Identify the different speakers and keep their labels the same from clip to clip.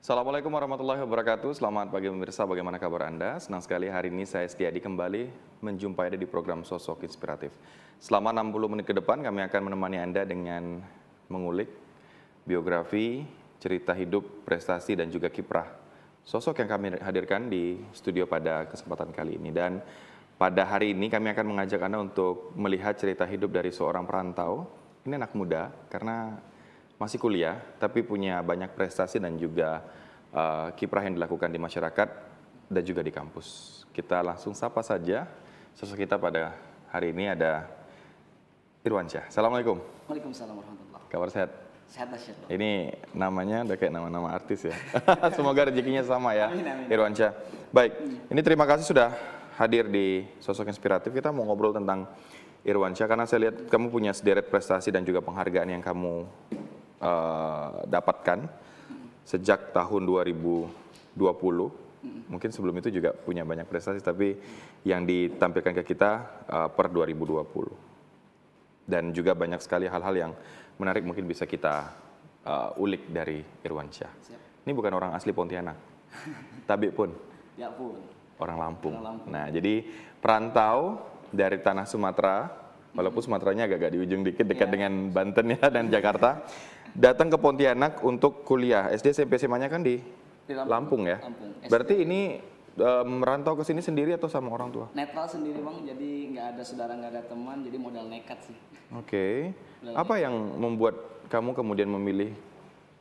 Speaker 1: Assalamualaikum warahmatullahi wabarakatuh. Selamat pagi pemirsa, bagaimana kabar Anda? Senang sekali hari ini saya Setiadi kembali menjumpai Anda di program Sosok Inspiratif. Selama 60 menit ke depan kami akan menemani Anda dengan mengulik biografi, cerita hidup, prestasi dan juga kiprah sosok yang kami hadirkan di studio pada kesempatan kali ini. Dan pada hari ini kami akan mengajak Anda untuk melihat cerita hidup dari seorang perantau. Ini anak muda karena masih kuliah, tapi punya banyak prestasi dan juga kiprah yang dilakukan di masyarakat dan juga di kampus. Kita langsung sapa saja sosok kita pada hari ini ada Irwansyah. Assalamualaikum.
Speaker 2: Waalaikumsalam warahmatullahi.
Speaker 1: Kabar sehat?
Speaker 2: Sehat Syed.
Speaker 1: Ini namanya udah kayak nama-nama artis ya. Semoga rezekinya sama ya,
Speaker 2: Amin, amin.
Speaker 1: Irwansyah. Baik, ini terima kasih sudah hadir di Sosok Inspiratif. Kita mau ngobrol tentang Irwansyah karena saya lihat kamu punya sederet prestasi dan juga penghargaan yang kamu dapatkan sejak tahun 2020. Mungkin sebelum itu juga punya banyak prestasi, tapi yang ditampilkan ke kita per 2020. Dan juga banyak sekali hal-hal yang menarik mungkin bisa kita ulik dari Irwansyah. Ini bukan orang asli Pontianak, tapi pun
Speaker 2: Ya pun.
Speaker 1: orang Lampung.
Speaker 2: Orang Lampung.
Speaker 1: Nah, jadi perantau dari tanah Sumatera, walaupun Sumateranya agak-agak di ujung dikit, dekat dengan Banten ya dan Jakarta, datang ke Pontianak untuk kuliah. SD, SMP, SMA-nya kan di Lampung ya?
Speaker 2: Lampung.
Speaker 1: Berarti ini merantau ke sini sendiri atau sama orang tua?
Speaker 2: Netral sendiri Bang, jadi nggak ada saudara, nggak ada teman, jadi modal nekat sih.
Speaker 1: Oke. Apa yang membuat kamu kemudian memilih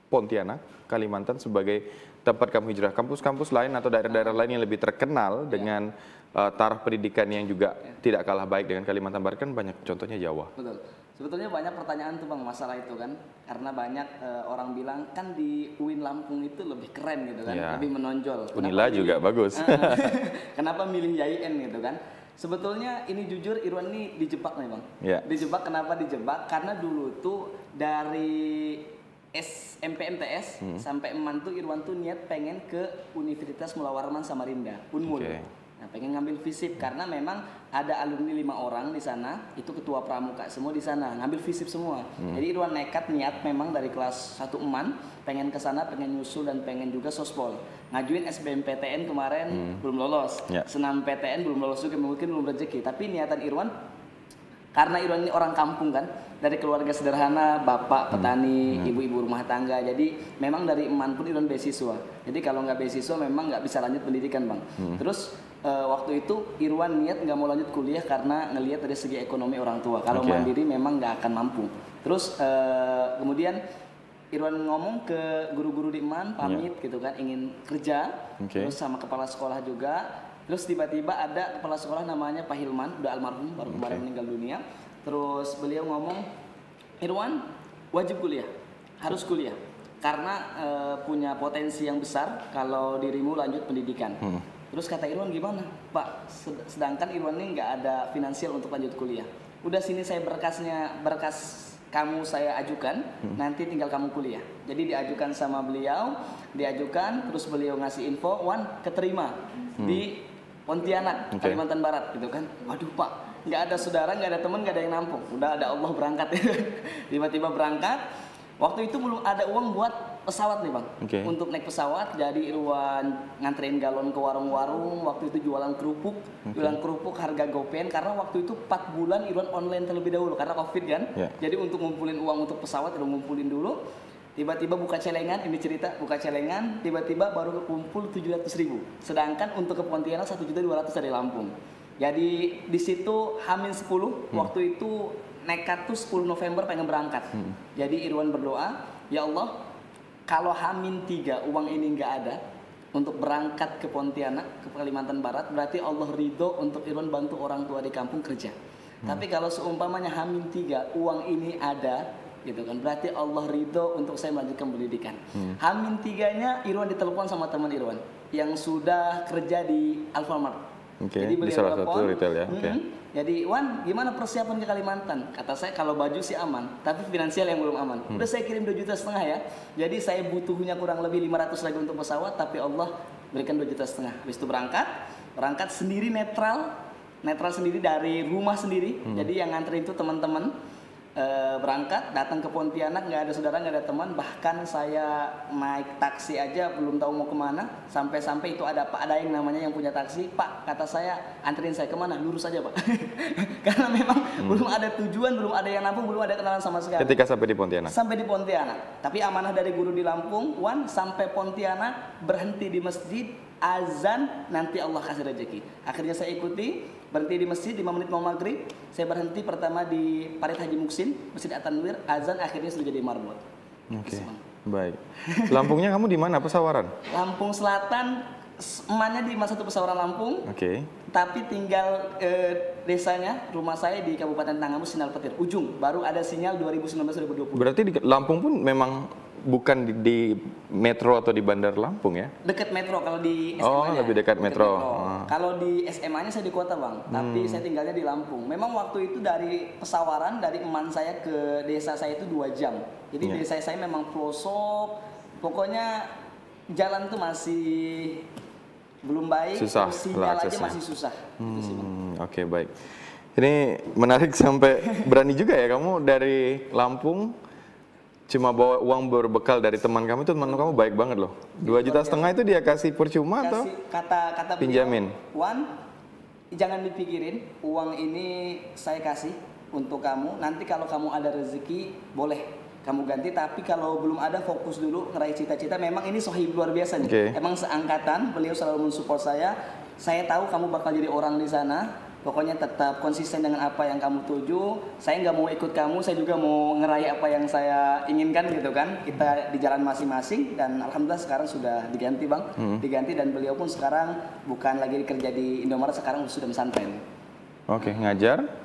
Speaker 1: Pontianak, Kalimantan sebagai tempat kamu hijrah? Kampus-kampus lain atau daerah-daerah lain yang lebih terkenal dengan taraf pendidikan yang juga tidak kalah baik dengan Kalimantan Barat kan banyak, contohnya Jawa.
Speaker 2: Betul. Sebetulnya banyak pertanyaan tuh Bang masalah itu kan, karena banyak orang bilang kan di UIN Lampung itu lebih keren gitu kan,
Speaker 1: Ya.
Speaker 2: lebih menonjol.
Speaker 1: Unila juga bagus.
Speaker 2: Kenapa milih YIN gitu kan? Sebetulnya ini jujur Irwan ini dijebak nih Bang.
Speaker 1: Ya.
Speaker 2: Dijebak, kenapa dijebak? Karena dulu tuh dari SMP MTS sampai EMAN tuh Irwan tuh niat pengen ke Universitas Mula Warman Samarinda, Unmul.
Speaker 1: Oke.
Speaker 2: Nah, pengen ngambil FISIP karena memang ada alumni 5 orang di sana, itu ketua pramuka semua di sana, ngambil FISIP semua. Jadi Irwan nekat niat memang dari kelas 1 EMAN, pengen ke sana, pengen nyusul dan pengen juga sospol. Ngajuin SBMPTN kemarin belum lolos.
Speaker 1: Ya.
Speaker 2: Senam PTN belum lolos juga, mungkin belum rezeki. Tapi niatan Irwan, karena Irwan ini orang kampung kan, dari keluarga sederhana, bapak petani, ibu-ibu rumah tangga. Jadi memang dari EMAN pun Irwan beasiswa. Jadi kalau nggak beasiswa memang nggak bisa lanjut pendidikan Bang. Terus waktu itu Irwan niat nggak mau lanjut kuliah karena ngelihat dari segi ekonomi orang tua. Kalau mandiri memang nggak akan mampu. Terus kemudian Irwan ngomong ke guru-guru di EMAN, pamit gitu kan, ingin kerja. Terus sama kepala sekolah juga. Terus tiba-tiba ada kepala sekolah namanya Pak Hilman, udah almarhum, baru kemarin meninggal dunia. Terus beliau ngomong, Irwan wajib kuliah, harus kuliah. Karena punya potensi yang besar kalau dirimu lanjut pendidikan. Terus kata Irwan, gimana Pak? Sedangkan Irwan ini nggak ada finansial untuk lanjut kuliah. Udah sini saya berkas kamu saya ajukan, nanti tinggal kamu kuliah. Jadi diajukan sama beliau, terus beliau ngasih info, Wan keterima di Pontianak, Kalimantan Barat gitu kan. Waduh Pak, nggak ada saudara, nggak ada teman, nggak ada yang nampung. Udah ada Allah berangkat. Tiba-tiba berangkat. Waktu itu belum ada uang buat pesawat nih Bang. Untuk naik pesawat, jadi Irwan nganterin galon ke warung-warung. Waktu itu jualan kerupuk, harga gopen. Karena waktu itu 4 bulan Irwan online terlebih dahulu karena COVID kan. Jadi untuk ngumpulin uang untuk pesawat, Irwan ngumpulin dulu. Tiba-tiba buka celengan, ini cerita, buka celengan, tiba-tiba baru kekumpul 700.000. Sedangkan untuk ke Pontianak 1.200.000 dari Lampung. Jadi di situ H-10 waktu itu nekat tuh 10 November pengen berangkat. Jadi Irwan berdoa, ya Allah, kalau H-3 uang ini nggak ada untuk berangkat ke Pontianak, ke Kalimantan Barat, berarti Allah ridho untuk Irwan bantu orang tua di kampung kerja. Tapi kalau seumpamanya H-3 uang ini ada, gitu kan, berarti Allah ridho untuk saya melanjutkan pendidikan. H-3-nya Irwan ditelepon sama teman Irwan yang sudah kerja di Alfamart. Jadi
Speaker 1: Di salah satu retail ya.
Speaker 2: Jadi Wan, gimana persiapan ke Kalimantan? Kata saya kalau baju sih aman, tapi finansial yang belum aman. Udah saya kirim 2,5 juta ya. Jadi saya butuhnya kurang lebih 500 lagi untuk pesawat, tapi Allah berikan 2,5 juta. Habis itu berangkat sendiri netral sendiri dari rumah sendiri. Jadi yang nganterin itu teman-teman. berangkat, datang ke Pontianak, nggak ada saudara, nggak ada teman, bahkan saya naik taksi aja belum tahu mau kemana, sampai-sampai itu ada Pak Daeng namanya yang punya taksi, Pak kata saya anterin saya kemana, lurus aja Pak, karena memang belum ada tujuan, belum ada yang nampung, belum ada kenalan sama sekali.
Speaker 1: Ketika sampai di Pontianak?
Speaker 2: Sampai di Pontianak, tapi amanah dari guru di Lampung, sampai Pontianak, berhenti di masjid, azan, nanti Allah kasih rezeki. Akhirnya saya ikuti, berhenti di masjid 5 menit mau maghrib, saya berhenti pertama di Parit Haji Muksin, Masjid At-Tanwir, azan, akhirnya sudah jadi marbot.
Speaker 1: Oke, baik. Lampungnya kamu di mana? Pesawaran?
Speaker 2: Lampung Selatan, emaknya di masa satu Pesawaran Lampung.
Speaker 1: Oke.
Speaker 2: Tapi tinggal desanya, rumah saya di Kabupaten Tangamus, Sinal Petir, ujung. Baru ada sinyal 2019-2020.
Speaker 1: Berarti di Lampung pun memang bukan di metro atau di Bandar Lampung ya?
Speaker 2: Dekat metro kalau di SMA-nya.
Speaker 1: Oh, lebih dekat metro.
Speaker 2: Kalau di SMA-nya saya di kota Bang, tapi saya tinggalnya di Lampung. Memang waktu itu dari Pesawaran, dari Eman saya ke desa saya itu 2 jam. Jadi desa saya memang pelosok, pokoknya jalan tuh masih belum baik,
Speaker 1: susah,
Speaker 2: sinyal aja masih susah.
Speaker 1: Oke, baik. Ini menarik sampai berani juga ya kamu dari Lampung cuma bawa uang berbekal dari teman kamu, itu teman kamu baik banget loh. 2,5 juta itu dia kasih percuma atau
Speaker 2: kata
Speaker 1: pinjamin?
Speaker 2: Wan, jangan dipikirin, uang ini saya kasih untuk kamu. Nanti kalau kamu ada rezeki boleh kamu ganti, tapi kalau belum ada fokus dulu ngeraih cita-cita. Memang ini sohib luar biasa nih. Emang seangkatan, beliau selalu mensupport saya. Saya tahu kamu bakal jadi orang di sana. Pokoknya tetap konsisten dengan apa yang kamu tuju. Saya nggak mau ikut kamu, saya juga mau ngeraih apa yang saya inginkan gitu kan. Kita di jalan masing-masing dan alhamdulillah sekarang sudah diganti Bang. Diganti dan beliau pun sekarang bukan lagi kerja di Indomaret, sekarang sudah pesantren.
Speaker 1: Oke, ngajar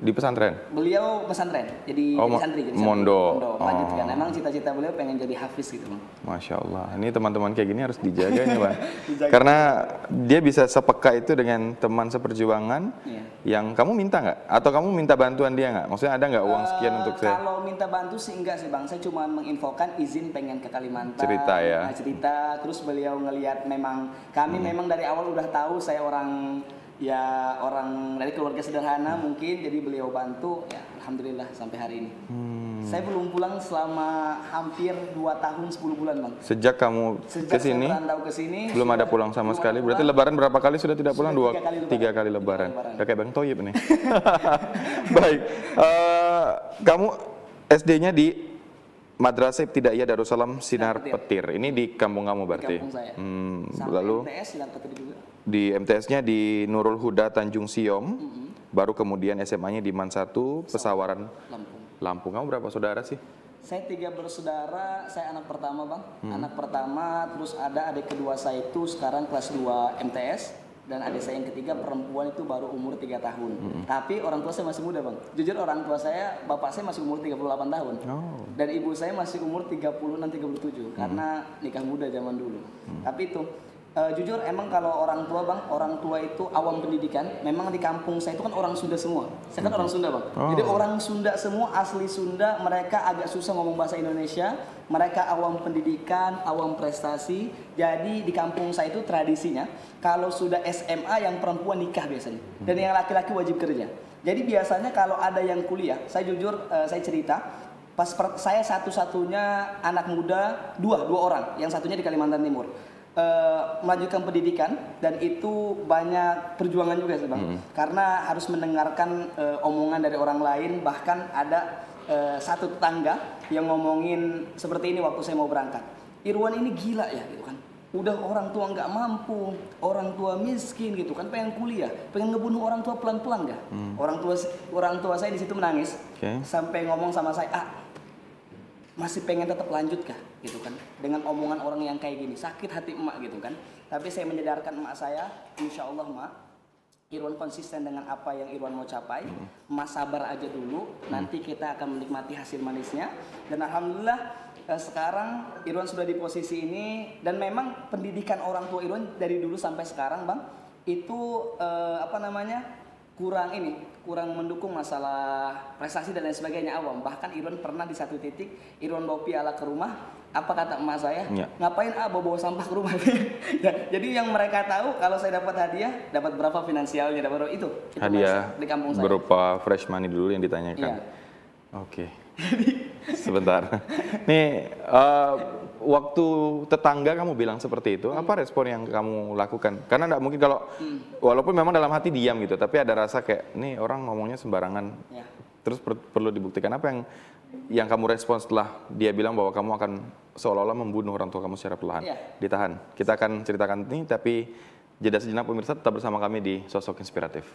Speaker 1: di pesantren?
Speaker 2: Beliau pesantren, jadi santri. Jadi
Speaker 1: mondok.
Speaker 2: Lanjutkan. Emang cita-cita beliau pengen jadi hafiz gitu Bang.
Speaker 1: Masya Allah, ini teman-teman kayak gini harus dijaga nih Bang. Karena dia bisa sepeka itu dengan teman seperjuangan yang kamu minta nggak? Atau kamu minta bantuan dia nggak? Maksudnya ada nggak uang sekian untuk saya?
Speaker 2: Kalau minta bantu sih enggak sih Bang, saya cuma menginfokan izin pengen ke Kalimantan.
Speaker 1: Cerita ya?
Speaker 2: Cerita, terus beliau ngelihat memang kami memang dari awal udah tahu saya orang dari keluarga sederhana mungkin, jadi beliau bantu ya alhamdulillah sampai hari ini. Saya belum pulang selama hampir 2 tahun 10 bulan Bang.
Speaker 1: Sejak kamu kesini belum ada pulang sama sekali. Berarti lebaran berapa kali sudah tidak pulang? 3 kali lebaran. Kayak Bang Toyib nih. Baik, kamu SD-nya di Madrasah Ibtidaiyah Darussalam Sinar Petir. Ini di kampung kamu berarti?
Speaker 2: Di kampung saya.
Speaker 1: Lalu
Speaker 2: MTS Sinar Petir juga.
Speaker 1: Di MTS-nya di Nurul Huda Tanjung Siom, baru kemudian SMA-nya di Man 1 Pesawaran Lampung. Kamu berapa saudara sih?
Speaker 2: Saya 3 bersaudara, saya anak pertama Bang. Anak pertama, terus ada adik kedua saya itu sekarang kelas 2 MTS. Dan adik saya yang ketiga perempuan itu baru umur 3 tahun. Tapi orang tua saya masih muda Bang. Jujur orang tua saya, bapak saya masih umur 38 tahun. Dan ibu saya masih umur 36-37 karena nikah muda zaman dulu. Tapi itu jujur emang kalau orang tua Bang, orang tua itu awam pendidikan. Memang di kampung saya itu kan orang Sunda semua. Saya kan orang Sunda Bang. Jadi orang Sunda semua, asli Sunda, mereka agak susah ngomong bahasa Indonesia. Mereka awam pendidikan, awam prestasi. Jadi di kampung saya itu tradisinya kalau sudah SMA yang perempuan nikah biasanya. Dan yang laki-laki wajib kerja. Jadi biasanya kalau ada yang kuliah, saya jujur saya cerita, saya satu-satunya anak muda, dua orang, yang satunya di Kalimantan Timur. Melanjutkan pendidikan dan itu banyak perjuangan juga sih Bang. Karena harus mendengarkan omongan dari orang lain, bahkan ada satu tetangga yang ngomongin seperti ini waktu saya mau berangkat. Irwan ini gila ya gitu kan. Udah orang tua nggak mampu, orang tua miskin gitu kan, pengen kuliah, pengen ngebunuh orang tua pelan-pelan nggak? Orang tua saya di situ menangis, sampai ngomong sama saya, masih pengen tetap lanjut kah gitu kan, dengan omongan orang yang kayak gini, sakit hati emak gitu kan. Tapi saya menyadarkan emak saya, insya Allah emak, Irwan konsisten dengan apa yang Irwan mau capai, emak sabar aja dulu, nanti kita akan menikmati hasil manisnya. Dan alhamdulillah sekarang Irwan sudah di posisi ini, dan memang pendidikan orang tua Irwan dari dulu sampai sekarang Bang, itu kurang mendukung masalah prestasi dan lain sebagainya, awam. Bahkan Irwan pernah di satu titik Irwan bawa piala ke rumah, apa kata emak saya? Ngapain bawa sampah ke rumah? Ya, jadi yang mereka tahu kalau saya dapat hadiah, dapat berapa finansialnya, dapat berapa itu
Speaker 1: hadiah
Speaker 2: di kampung saya.
Speaker 1: Berupa fresh money dulu yang ditanyakan. Oke. Sebentar. Nih, waktu tetangga kamu bilang seperti itu, apa respon yang kamu lakukan? Karena nggak mungkin kalau, walaupun memang dalam hati diam gitu, tapi ada rasa kayak, nih orang ngomongnya sembarangan.
Speaker 2: Ya.
Speaker 1: Terus perlu dibuktikan. Apa yang kamu respon setelah dia bilang bahwa kamu akan seolah-olah membunuh orang tua kamu secara perlahan?
Speaker 2: Ya.
Speaker 1: Ditahan. Kita akan ceritakan ini, tapi jeda sejenak pemirsa, tetap bersama kami di Sosok Inspiratif.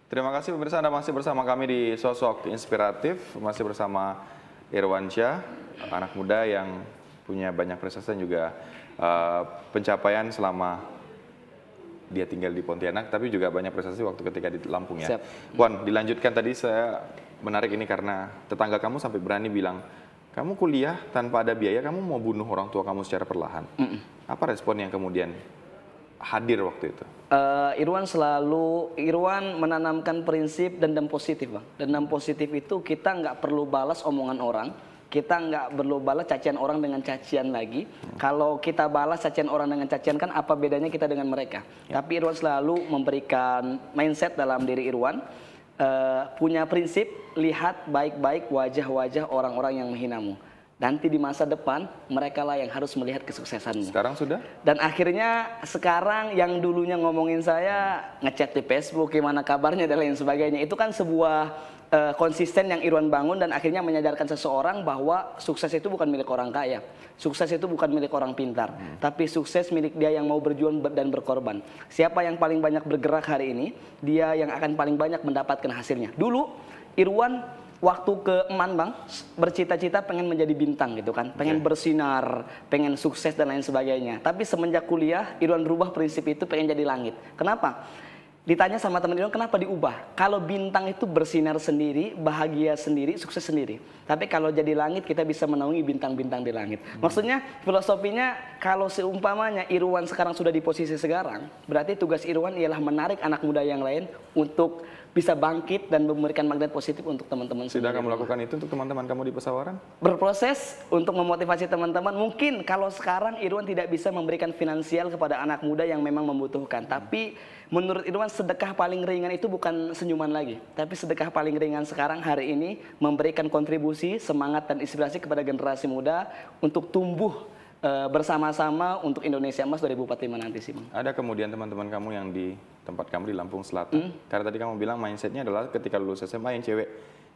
Speaker 1: Terima kasih pemirsa, Anda masih bersama kami di Sosok Inspiratif, masih bersama Irwansyah, anak muda yang punya banyak prestasi dan juga pencapaian selama dia tinggal di Pontianak, tapi juga banyak prestasi waktu ketika di Lampung ya.
Speaker 2: Siap.
Speaker 1: Wan, dilanjutkan tadi, saya menarik ini karena tetangga kamu sampai berani bilang, kamu kuliah tanpa ada biaya, kamu mau bunuh orang tua kamu secara perlahan. Apa respon yang kemudian hadir waktu itu?
Speaker 2: Irwan menanamkan prinsip dendam positif, Bang. Dendam positif itu kita nggak perlu balas omongan orang, kita nggak perlu balas cacian orang dengan cacian lagi. Kalau kita balas cacian orang dengan cacian, kan apa bedanya kita dengan mereka? Tapi Irwan selalu memberikan mindset dalam diri Irwan, punya prinsip, lihat baik-baik wajah-wajah orang-orang yang menghinamu. Nanti di masa depan, mereka lah yang harus melihat kesuksesanmu.
Speaker 1: Sekarang sudah?
Speaker 2: Dan akhirnya sekarang yang dulunya ngomongin saya, ngechat di Facebook, gimana kabarnya dan lain sebagainya. Itu kan sebuah konsisten yang Irwan bangun dan akhirnya menyadarkan seseorang bahwa sukses itu bukan milik orang kaya. Sukses itu bukan milik orang pintar. Tapi sukses milik dia yang mau berjuang dan berkorban. Siapa yang paling banyak bergerak hari ini, dia yang akan paling banyak mendapatkan hasilnya. Dulu, Irwan waktu ke Eman, Bang, bercita-cita pengen menjadi bintang gitu kan, pengen bersinar, pengen sukses dan lain sebagainya. Tapi semenjak kuliah, Irwan berubah prinsip itu, pengen jadi langit. Kenapa? Ditanya sama teman Irwan, kenapa diubah? Kalau bintang itu bersinar sendiri, bahagia sendiri, sukses sendiri. Tapi kalau jadi langit, kita bisa menaungi bintang-bintang di langit. Maksudnya, filosofinya, kalau seumpamanya Irwan sekarang sudah di posisi sekarang, berarti tugas Irwan ialah menarik anak muda yang lain untuk bisa bangkit dan memberikan magnet positif untuk teman-teman.
Speaker 1: Sudah kamu lakukan itu untuk teman-teman kamu di pesawaran?
Speaker 2: Berproses untuk memotivasi teman-teman. Mungkin kalau sekarang Irwan tidak bisa memberikan finansial kepada anak muda yang memang membutuhkan. Tapi menurut Irwan sedekah paling ringan itu bukan senyuman lagi. Tapi sedekah paling ringan sekarang hari ini memberikan kontribusi, semangat dan inspirasi kepada generasi muda untuk tumbuh bersama-sama untuk Indonesia Emas 2045 nanti sih, Bang.
Speaker 1: Ada kemudian teman-teman kamu yang di tempat kamu di Lampung Selatan. Karena tadi kamu bilang mindsetnya adalah ketika lulus SMA yang cewek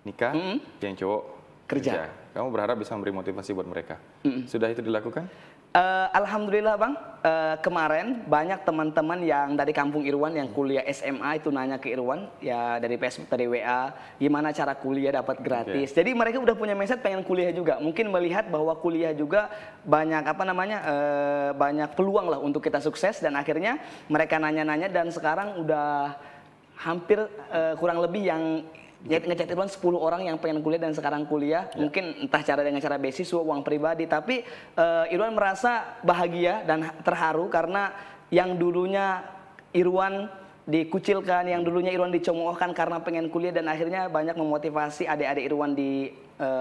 Speaker 1: nikah, yang cowok kerja. Kamu berharap bisa memberi motivasi buat mereka. Sudah itu dilakukan?
Speaker 2: Alhamdulillah, Bang, kemarin banyak teman-teman yang dari kampung Irwan yang kuliah SMA itu nanya ke Irwan, ya dari Facebook, dari WA, gimana cara kuliah dapat gratis. Jadi mereka udah punya mindset pengen kuliah juga. Mungkin melihat bahwa kuliah juga banyak banyak peluang lah untuk kita sukses, dan akhirnya mereka nanya-nanya dan sekarang udah hampir kurang lebih yang ngechat Irwan 10 orang yang pengen kuliah dan sekarang kuliah. Mungkin entah dengan cara beasiswa, uang pribadi, tapi Irwan merasa bahagia dan terharu karena yang dulunya Irwan dikucilkan, yang dulunya Irwan dicemoohkan karena pengen kuliah, dan akhirnya banyak memotivasi adik-adik Irwan di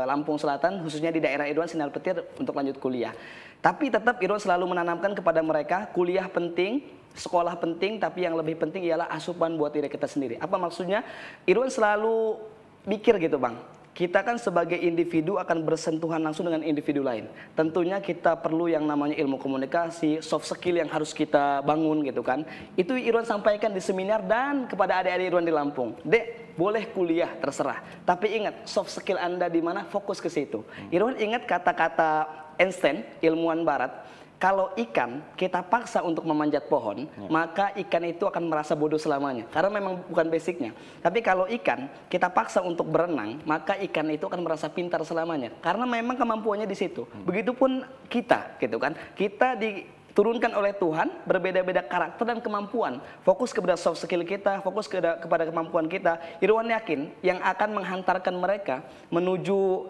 Speaker 2: Lampung Selatan, khususnya di daerah Irwan Sinar Petir untuk lanjut kuliah. Tapi tetap Irwan selalu menanamkan kepada mereka, kuliah penting, sekolah penting, tapi yang lebih penting ialah asupan buat diri kita sendiri. Apa maksudnya? Irwan selalu mikir gitu, Bang. Kita kan sebagai individu akan bersentuhan langsung dengan individu lain. Tentunya kita perlu yang namanya ilmu komunikasi, soft skill yang harus kita bangun gitu kan. Itu Irwan sampaikan di seminar dan kepada adik-adik Irwan di Lampung. Dek, boleh kuliah terserah. Tapi ingat, soft skill Anda di mana, fokus ke situ. Irwan ingat kata-kata Einstein, ilmuwan barat. Kalau ikan kita paksa untuk memanjat pohon, maka ikan itu akan merasa bodoh selamanya. Karena memang bukan basicnya. Tapi kalau ikan kita paksa untuk berenang, maka ikan itu akan merasa pintar selamanya. Karena memang kemampuannya di situ. Begitupun kita, gitu kan. Kita diturunkan oleh Tuhan, berbeda-beda karakter dan kemampuan. Fokus kepada soft skill kita, fokus kepada kemampuan kita. Irwan yakin yang akan menghantarkan mereka menuju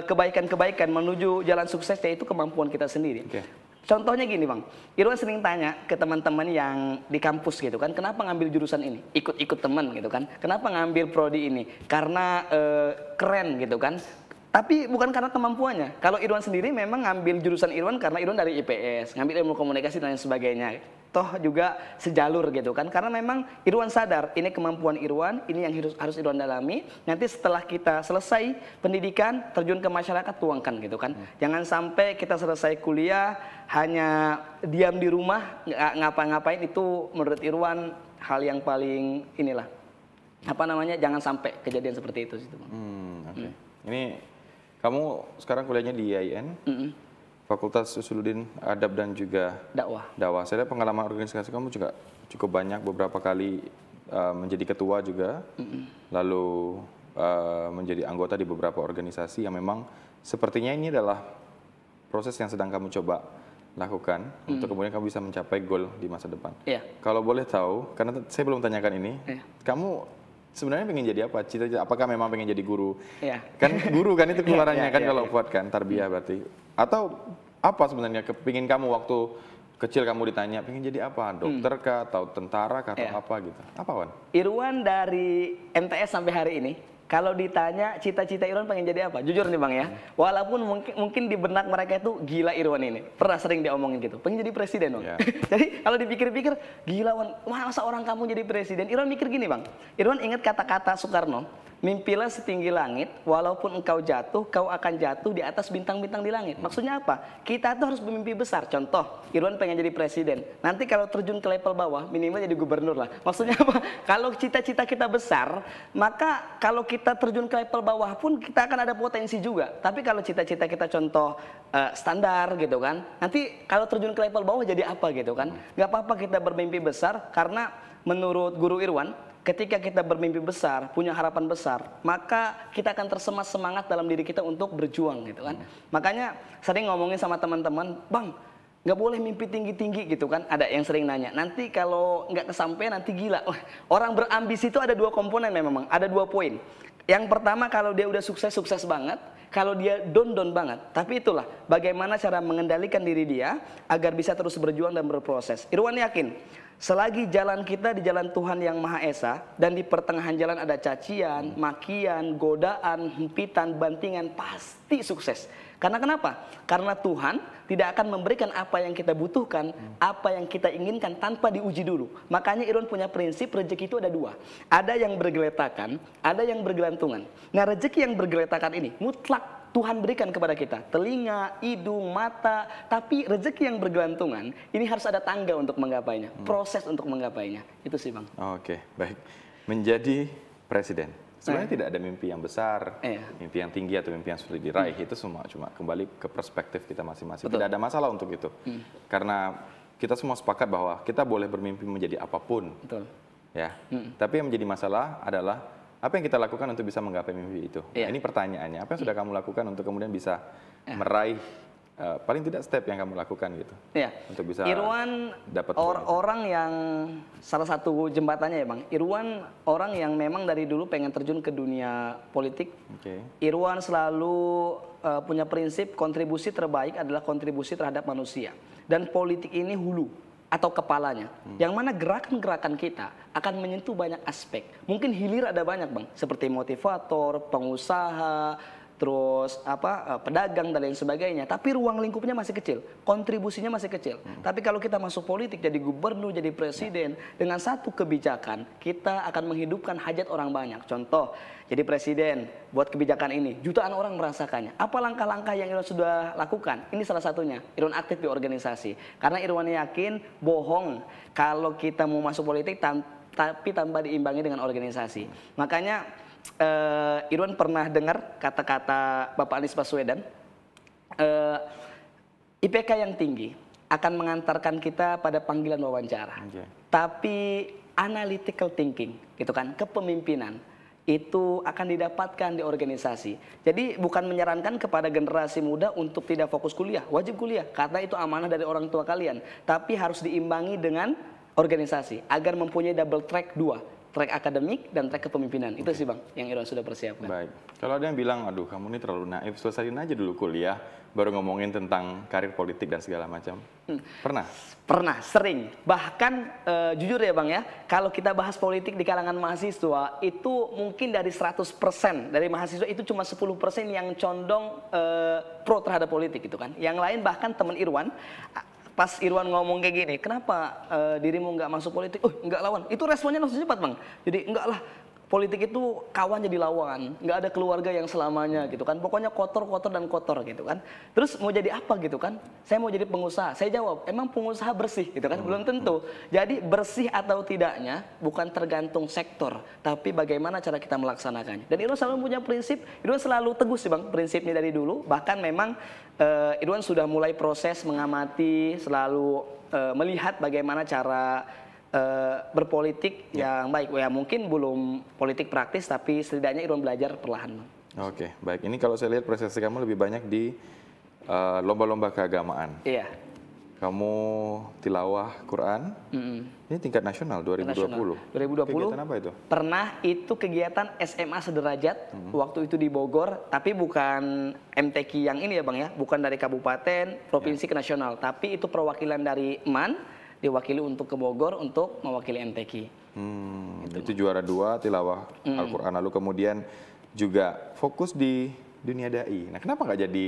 Speaker 2: kebaikan-kebaikan, menuju jalan sukses, yaitu kemampuan kita sendiri. Contohnya gini, Bang, Irwan sering tanya ke teman-teman yang di kampus gitu kan, kenapa ngambil jurusan ini? Ikut-ikut teman gitu kan, kenapa ngambil prodi ini? Karena keren gitu kan, Tapi bukan karena kemampuannya. Kalau Irwan sendiri memang ngambil jurusan Irwan karena Irwan dari IPS, ngambil ilmu komunikasi dan lain sebagainya. Toh juga sejalur gitu kan. Karena memang Irwan sadar ini kemampuan Irwan, ini yang harus Irwan dalami. Nanti setelah kita selesai pendidikan, terjun ke masyarakat, tuangkan gitu kan. Jangan sampai kita selesai kuliah hanya diam di rumah, nggak ngapa-ngapain. Itu menurut Irwan hal yang paling inilah. Apa namanya? Jangan sampai kejadian seperti itu sih, Bang.
Speaker 1: Oke. Ini kamu sekarang kuliahnya di IAIN, Fakultas Usuluddin Adab dan juga Dakwah. Saya lihat pengalaman organisasi kamu juga cukup banyak, beberapa kali menjadi ketua juga, lalu menjadi anggota di beberapa organisasi yang memang sepertinya ini adalah proses yang sedang kamu coba lakukan untuk kemudian kamu bisa mencapai goal di masa depan. Kalau boleh tahu, karena saya belum tanyakan ini, kamu sebenarnya pengen jadi apa? Cita-cita apakah memang pengen jadi guru? Kan guru kan itu keluarannya kan kalau buat kan tarbiyah berarti. Atau apa sebenarnya kepingin kamu waktu kecil kamu ditanya pengen jadi apa? Dokter kah atau tentara kah atau apa gitu? Apa, Wan?
Speaker 2: Irwan dari MTS sampai hari ini kalau ditanya cita-cita Irwan pengen jadi apa? Jujur nih Bang ya. Walaupun mungkin di benak mereka itu gila Irwan ini. Pernah sering diomongin gitu. Pengen jadi presiden Bang. Jadi kalau dipikir-pikir gila Wan, masa orang kamu jadi presiden? Irwan mikir gini Bang. Irwan ingat kata-kata Soekarno. Mimpilah setinggi langit, walaupun engkau jatuh, kau akan jatuh di atas bintang-bintang di langit. Maksudnya apa? Kita tuh harus bermimpi besar. Contoh, Irwan pengen jadi presiden. Nanti kalau terjun ke level bawah, minimal jadi gubernur lah. Maksudnya apa? Kalau cita-cita kita besar, maka kalau kita terjun ke level bawah pun kita akan ada potensi juga. Tapi kalau cita-cita kita contoh standar gitu kan, nanti kalau terjun ke level bawah jadi apa gitu kan? Gak apa-apa kita bermimpi besar, karena menurut Guru Irwan, ketika kita bermimpi besar, punya harapan besar, maka kita akan tersemas semangat dalam diri kita untuk berjuang gitu kan. Makanya sering ngomongin sama teman-teman, Bang, nggak boleh mimpi tinggi-tinggi gitu kan. Ada yang sering nanya, nanti kalau nggak kesampaian nanti gila. Orang berambisi itu ada dua komponen memang, ada dua poin. Yang pertama kalau dia udah sukses, sukses banget. Kalau dia down banget. Tapi itulah bagaimana cara mengendalikan diri dia agar bisa terus berjuang dan berproses. Irwan yakin, selagi jalan kita di jalan Tuhan yang Maha Esa dan di pertengahan jalan ada cacian, makian, godaan, hempitan, bantingan, pasti sukses. Karena kenapa? Karena Tuhan tidak akan memberikan apa yang kita butuhkan, apa yang kita inginkan tanpa diuji dulu. Makanya Irwan punya prinsip rezeki itu ada dua. Ada yang bergeletakan, ada yang bergelantungan. Nah rezeki yang bergeletakan ini mutlak Tuhan berikan kepada kita. Telinga, hidung, mata. Tapi rezeki yang bergelantungan ini harus ada tangga untuk menggapainya. Proses untuk menggapainya. Itu sih Bang.
Speaker 1: Oke, baik. Menjadi presiden. Sebenarnya tidak ada mimpi yang besar, mimpi yang tinggi atau mimpi yang sulit diraih. Itu semua cuma kembali ke perspektif kita masing-masing. Tidak ada masalah untuk itu. Karena kita semua sepakat bahwa kita boleh bermimpi menjadi apapun. Ya. Tapi yang menjadi masalah adalah apa yang kita lakukan untuk bisa menggapai mimpi itu. Nah, ini pertanyaannya, apa yang sudah kamu lakukan untuk kemudian bisa meraih paling tidak step yang kamu lakukan gitu. Untuk bisa
Speaker 2: Irwan orang yang salah satu jembatannya ya Bang. Irwan orang yang memang dari dulu pengen terjun ke dunia politik. Irwan selalu punya prinsip kontribusi terbaik adalah kontribusi terhadap manusia. Dan politik ini hulu atau kepalanya. Yang mana gerakan-gerakan kita akan menyentuh banyak aspek. Mungkin hilir ada banyak Bang, seperti motivator, pengusaha, terus pedagang dan lain sebagainya. Tapi ruang lingkupnya masih kecil, kontribusinya masih kecil. Tapi kalau kita masuk politik, jadi gubernur, jadi presiden, dengan satu kebijakan, kita akan menghidupkan hajat orang banyak. Contoh, jadi presiden, buat kebijakan ini, jutaan orang merasakannya. Apa langkah-langkah yang Irwan sudah lakukan? Ini salah satunya, Irwan aktif di organisasi. Karena Irwan yakin, bohong kalau kita mau masuk politik tapi tanpa diimbangi dengan organisasi. Makanya, Irwan pernah dengar kata-kata Bapak Anies Baswedan, IPK yang tinggi akan mengantarkan kita pada panggilan wawancara, tapi analytical thinking, gitu kan, kepemimpinan itu akan didapatkan di organisasi. Jadi bukan menyarankan kepada generasi muda untuk tidak fokus kuliah, wajib kuliah, karena itu amanah dari orang tua kalian, tapi harus diimbangi dengan organisasi agar mempunyai double track 2. track akademik dan track kepemimpinan. Itu sih Bang yang Irwan sudah persiapkan.
Speaker 1: Baik. Kalau ada yang bilang, aduh kamu ini terlalu naif, selesain aja dulu kuliah, baru ngomongin tentang karir politik dan segala macam. Pernah?
Speaker 2: Pernah, sering. Bahkan jujur ya Bang ya, kalau kita bahas politik di kalangan mahasiswa, itu mungkin dari 100% dari mahasiswa itu cuma 10% yang condong pro terhadap politik gitu kan. Yang lain bahkan teman Irwan, pas Irwan ngomong kayak gini, kenapa dirimu nggak masuk politik? Oh, nggak lawan. Itu responnya langsung cepat Bang. Jadi enggak lah, politik itu kawan jadi lawan, nggak ada keluarga yang selamanya gitu kan. Pokoknya kotor, kotor dan kotor gitu kan. Terus mau jadi apa gitu kan? Saya mau jadi pengusaha. Saya jawab, emang pengusaha bersih gitu kan? Belum tentu. Jadi bersih atau tidaknya bukan tergantung sektor, tapi bagaimana cara kita melaksanakannya. Dan Irwan selalu punya prinsip, Irwan selalu teguh sih Bang prinsipnya dari dulu. Bahkan memang Irwan sudah mulai proses mengamati, selalu melihat bagaimana cara berpolitik yang baik. Ya mungkin belum politik praktis, tapi setidaknya Irwan belajar perlahan.
Speaker 1: Oke, baik. Ini kalau saya lihat prestasi kamu lebih banyak di lomba-lomba keagamaan.
Speaker 2: Iya.
Speaker 1: Kamu tilawah Quran. Ini tingkat nasional 2020.
Speaker 2: 2020.
Speaker 1: Kegiatan apa itu?
Speaker 2: Pernah itu kegiatan SMA sederajat waktu itu di Bogor, tapi bukan MTQ yang ini ya Bang ya, bukan dari kabupaten, provinsi ke nasional, tapi itu perwakilan dari MAN diwakili untuk ke Bogor untuk mewakili MTQ.
Speaker 1: Itu juara 2 tilawah Al-Quran, lalu kemudian juga fokus di dunia dai. Nah, kenapa nggak jadi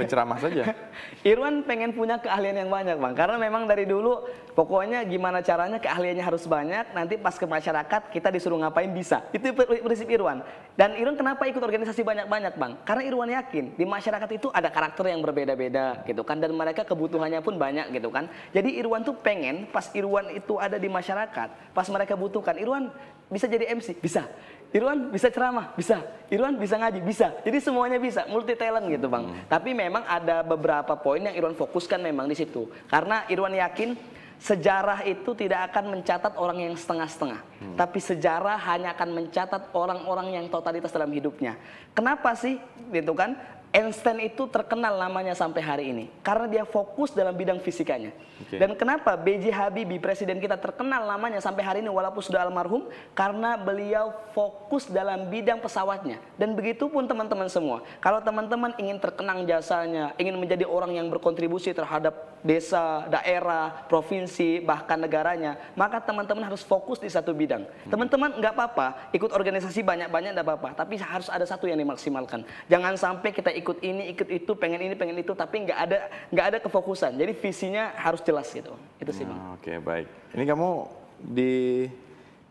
Speaker 1: penceramah saja?
Speaker 2: Irwan pengen punya keahlian yang banyak Bang, karena memang dari dulu pokoknya gimana caranya keahliannya harus banyak, nanti pas ke masyarakat kita disuruh ngapain bisa. Itu prinsip Irwan. Dan Irwan kenapa ikut organisasi banyak-banyak Bang? Karena Irwan yakin di masyarakat itu ada karakter yang berbeda-beda gitu kan, dan mereka kebutuhannya pun banyak gitu kan. Jadi Irwan tuh pengen pas Irwan itu ada di masyarakat, pas mereka butuhkan, Irwan bisa jadi MC, bisa. Irwan bisa ceramah, bisa. Irwan bisa ngaji, bisa. Jadi semuanya bisa, multi talent gitu Bang. Tapi memang ada beberapa poin yang Irwan fokuskan memang di situ. Karena Irwan yakin sejarah itu tidak akan mencatat orang yang setengah-setengah. Tapi sejarah hanya akan mencatat orang-orang yang totalitas dalam hidupnya. Kenapa sih gitu kan? Einstein itu terkenal namanya sampai hari ini karena dia fokus dalam bidang fisikanya. Dan kenapa B.J. Habibie presiden kita terkenal namanya sampai hari ini walaupun sudah almarhum, karena beliau fokus dalam bidang pesawatnya. Dan begitu pun teman-teman semua. Kalau teman-teman ingin terkenang jasanya, ingin menjadi orang yang berkontribusi terhadap desa, daerah, provinsi, bahkan negaranya, maka teman-teman harus fokus di satu bidang. Teman-teman nggak apa-apa ikut organisasi banyak-banyak, nggak apa-apa, tapi harus ada satu yang dimaksimalkan. Jangan sampai kita ikut ini, ikut itu, pengen ini, pengen itu, tapi nggak ada kefokusan. Jadi visinya harus jelas gitu. Itu sih Bang.
Speaker 1: Oke, baik. Ini kamu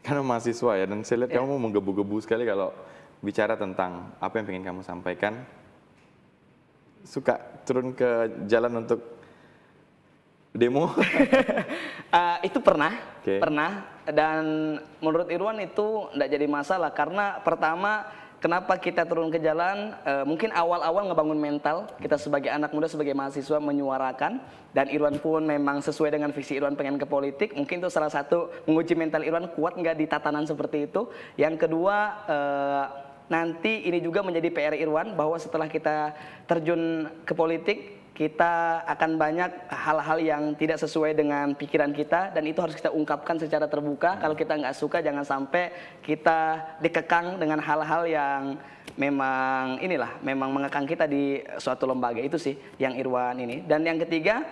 Speaker 1: karena mahasiswa ya, dan saya lihat kamu menggebu-gebu sekali kalau bicara tentang apa yang pengen kamu sampaikan. Suka turun ke jalan untuk demo?
Speaker 2: Itu pernah. Dan menurut Irwan itu nggak jadi masalah karena pertama, kenapa kita turun ke jalan? Mungkin awal-awal ngebangun mental kita sebagai anak muda, sebagai mahasiswa menyuarakan, dan Irwan pun memang sesuai dengan visi Irwan pengen ke politik. Mungkin itu salah satu menguji mental Irwan kuat nggak di tatanan seperti itu. Yang kedua, nanti ini juga menjadi PR Irwan bahwa setelah kita terjun ke politik, kita akan banyak hal-hal yang tidak sesuai dengan pikiran kita, dan itu harus kita ungkapkan secara terbuka. Kalau kita nggak suka, jangan sampai kita dikekang dengan hal-hal yang memang memang mengekang kita di suatu lembaga. Itu sih yang Irwan ini. Dan yang ketiga,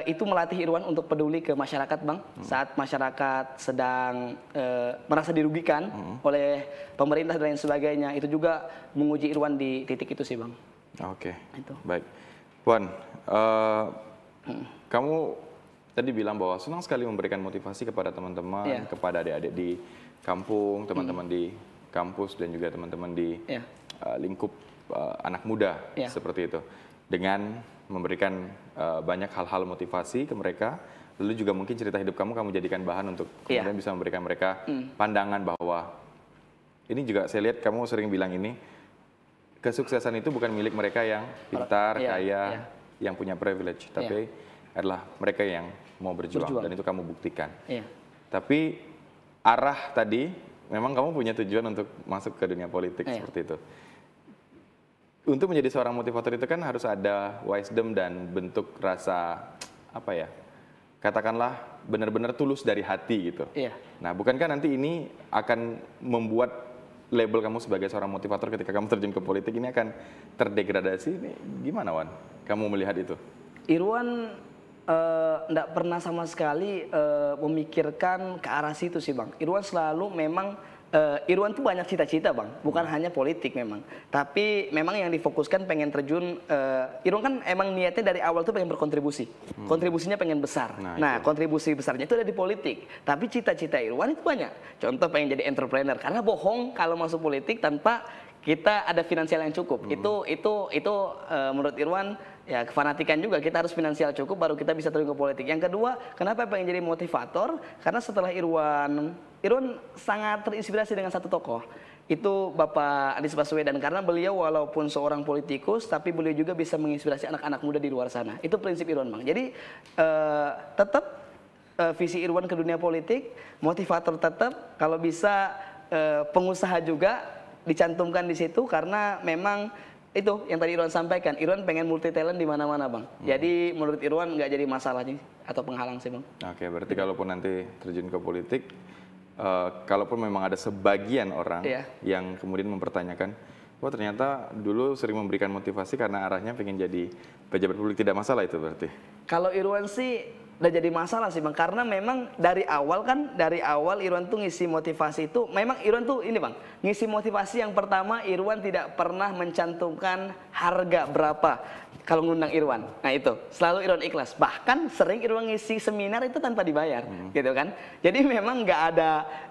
Speaker 2: itu melatih Irwan untuk peduli ke masyarakat Bang. Saat masyarakat sedang merasa dirugikan oleh pemerintah dan lain sebagainya, itu juga menguji Irwan di titik itu sih Bang.
Speaker 1: Oke,
Speaker 2: itu.
Speaker 1: Baik. Puan, kamu tadi bilang bahwa senang sekali memberikan motivasi kepada teman-teman, kepada adik-adik di kampung, teman-teman di kampus, dan juga teman-teman di lingkup anak muda seperti itu. Dengan memberikan banyak hal-hal motivasi ke mereka, lalu juga mungkin cerita hidup kamu jadikan bahan untuk kemudian bisa memberikan mereka pandangan bahwa, ini juga saya lihat kamu sering bilang ini, kesuksesan itu bukan milik mereka yang pintar, kaya, yang punya privilege, tapi adalah mereka yang mau berjuang. Dan itu kamu buktikan. Tapi arah tadi, memang kamu punya tujuan untuk masuk ke dunia politik seperti itu. Untuk menjadi seorang motivator itu kan harus ada wisdom dan bentuk rasa katakanlah benar-benar tulus dari hati gitu.
Speaker 2: Iya.
Speaker 1: Nah, bukankah nanti ini akan membuat label kamu sebagai seorang motivator ketika kamu terjun ke politik ini akan terdegradasi? Ini gimana, Wan? Kamu melihat itu?
Speaker 2: Irwan nggak pernah sama sekali memikirkan ke arah situ sih Bang. Irwan selalu memang Irwan tuh banyak cita-cita Bang, bukan hanya politik memang. Tapi memang yang difokuskan pengen terjun, Irwan kan emang niatnya dari awal tuh pengen berkontribusi. Kontribusinya pengen besar. Nah, kontribusi besarnya itu ada di politik. Tapi cita-cita Irwan itu banyak. Contoh pengen jadi entrepreneur, karena bohong kalau masuk politik tanpa kita ada finansial yang cukup. Itu menurut Irwan ya kefanatikan juga, kita harus finansial cukup baru kita bisa terjun ke politik. Yang kedua, kenapa pengen jadi motivator? Karena setelah Irwan sangat terinspirasi dengan satu tokoh. Itu Bapak Anies Baswedan, karena beliau walaupun seorang politikus tapi beliau juga bisa menginspirasi anak-anak muda di luar sana. Itu prinsip Irwan Bang. Jadi tetap visi Irwan ke dunia politik, motivator tetap, kalau bisa pengusaha juga dicantumkan di situ, karena memang itu yang tadi Irwan sampaikan, Irwan pengen multi talent di mana-mana Bang. Jadi menurut Irwan nggak jadi masalah nih atau penghalang sih Bang.
Speaker 1: Oke, berarti kalaupun nanti terjun ke politik, kalaupun memang ada sebagian orang yang kemudian mempertanyakan, wah ternyata dulu sering memberikan motivasi karena arahnya pengen jadi pejabat publik, tidak masalah itu berarti?
Speaker 2: Kalau Irwan sih udah jadi masalah sih Bang, karena memang dari awal Irwan tuh ngisi motivasi itu, memang Irwan tuh ini Bang, ngisi motivasi yang pertama Irwan tidak pernah mencantumkan harga berapa kalau ngundang Irwan. Nah itu, selalu Irwan ikhlas. Bahkan sering Irwan ngisi seminar itu tanpa dibayar, gitu kan. Jadi memang nggak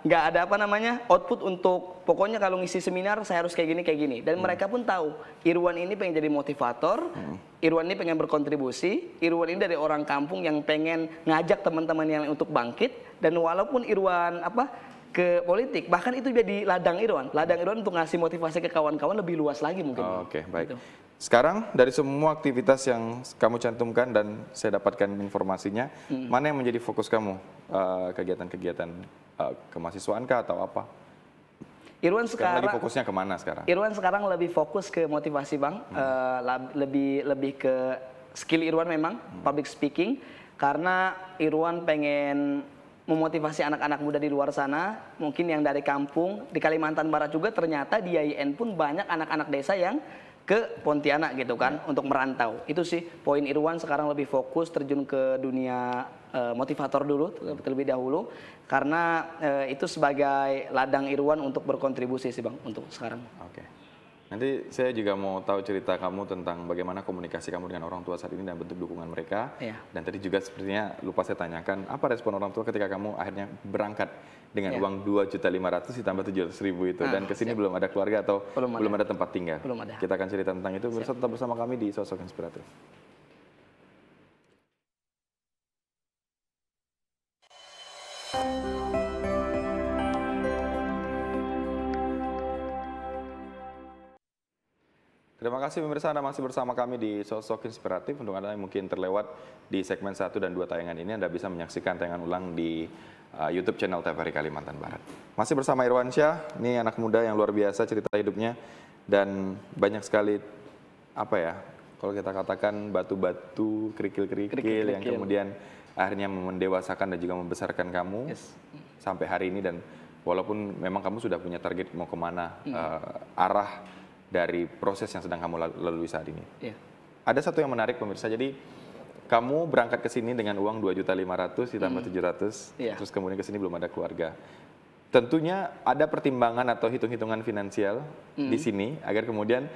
Speaker 2: ada apa namanya output untuk, pokoknya kalau ngisi seminar saya harus kayak gini. Dan mereka pun tahu, Irwan ini pengen jadi motivator, Irwan ini pengen berkontribusi, Irwan ini dari orang kampung yang pengen ngajak teman-teman yang untuk bangkit. Dan walaupun Irwan ke politik, bahkan itu jadi ladang Irwan untuk ngasih motivasi ke kawan-kawan lebih luas lagi mungkin.
Speaker 1: Oke, baik.
Speaker 2: Gitu.
Speaker 1: Sekarang dari semua aktivitas yang kamu cantumkan dan saya dapatkan informasinya, mana yang menjadi fokus kamu? Kegiatan-kegiatan kemahasiswaan kah atau apa?
Speaker 2: Irwan sekarang
Speaker 1: lagi fokusnya kemana sekarang?
Speaker 2: Irwan sekarang lebih fokus ke motivasi Bang, lebih ke skill Irwan memang, public speaking, karena Irwan pengen memotivasi anak-anak muda di luar sana, mungkin yang dari kampung, di Kalimantan Barat juga ternyata di IAIN pun banyak anak-anak desa yang ke Pontianak gitu kan, untuk merantau. Itu sih poin Irwan sekarang lebih fokus terjun ke dunia motivator dulu terlebih dahulu, karena itu sebagai ladang Irwan untuk berkontribusi sih Bang untuk sekarang.
Speaker 1: Oke. Nanti saya juga mau tahu cerita kamu tentang bagaimana komunikasi kamu dengan orang tua saat ini dan bentuk dukungan mereka. Dan tadi juga sepertinya lupa saya tanyakan, apa respon orang tua ketika kamu akhirnya berangkat dengan uang 2.500.000 ditambah 700.000 itu, dan kesini belum ada keluarga atau belum ada tempat tinggal.
Speaker 2: Belum ada.
Speaker 1: Kita akan cerita tentang itu. Tetap bersama kami di Sosok Inspiratif. Terima kasih pemirsa, Anda masih bersama kami di Sosok Inspiratif. Untuk Anda yang mungkin terlewat di segmen 1 dan 2 tayangan ini, Anda bisa menyaksikan tayangan ulang di YouTube channel TVRI Kalimantan Barat. Masih bersama Irwan Syah, ini anak muda yang luar biasa cerita hidupnya, dan banyak sekali kalau kita katakan batu-batu, kerikil-kerikil yang kemudian akhirnya mendewasakan dan juga membesarkan kamu sampai hari ini. Dan walaupun memang kamu sudah punya target mau kemana, arah dari proses yang sedang kamu lalui saat ini. Ada satu yang menarik pemirsa, jadi kamu berangkat ke sini dengan uang 2.500.000 ditambah 700, terus kemudian ke sini belum ada keluarga. Tentunya ada pertimbangan atau hitung-hitungan finansial di sini agar kemudian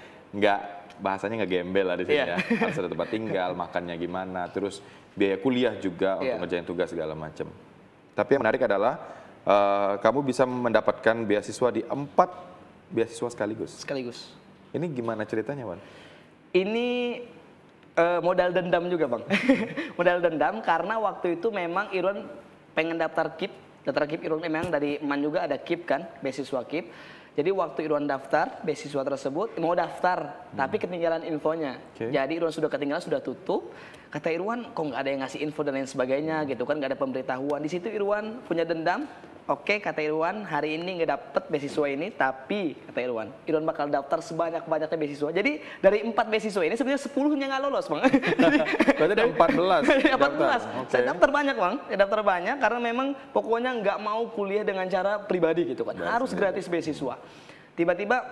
Speaker 1: bahasanya nggak gembel lah di sini ya. Harus ada tempat tinggal, makannya gimana, terus biaya kuliah juga untuk ngerjain tugas segala macam. Tapi yang menarik adalah kamu bisa mendapatkan beasiswa di 4 beasiswa sekaligus. Ini gimana ceritanya, Wan?
Speaker 2: Ini modal dendam juga, Bang. Modal dendam karena waktu itu memang Irwan pengen daftar KIP. Daftar KIP Irwan memang dari MAN juga ada KIP kan, beasiswa KIP. Jadi waktu Irwan daftar beasiswa tersebut, mau daftar, tapi ketinggalan infonya. Jadi Irwan sudah ketinggalan, sudah tutup. Kata Irwan, kok nggak ada yang ngasih info dan lain sebagainya gitu kan, nggak ada pemberitahuan. Di situ Irwan punya dendam. oke, kata Irwan, hari ini nggak dapet beasiswa ini, tapi kata Irwan bakal daftar sebanyak-banyaknya beasiswa. Jadi dari 4 beasiswa ini sebenarnya 10-nya nggak lolos, Bang.
Speaker 1: Berarti ada 14.
Speaker 2: 14.
Speaker 1: Okay.
Speaker 2: Saya daftar banyak, Bang. Saya daftar banyak karena memang pokoknya nggak mau kuliah dengan cara pribadi gitu kan. Harus gratis beasiswa. Tiba-tiba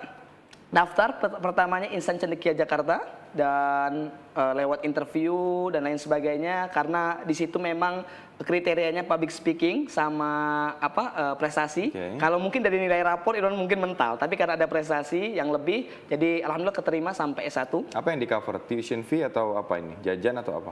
Speaker 2: daftar pertamanya Insan Cendekia Jakarta dan lewat interview dan lain sebagainya karena di situ memang kriterianya public speaking sama prestasi. Kalau mungkin dari nilai rapor Irwan mungkin mental, tapi karena ada prestasi yang lebih, jadi alhamdulillah keterima sampai S1.
Speaker 1: Apa yang di cover? Tuition fee atau apa ini? Jajan atau apa?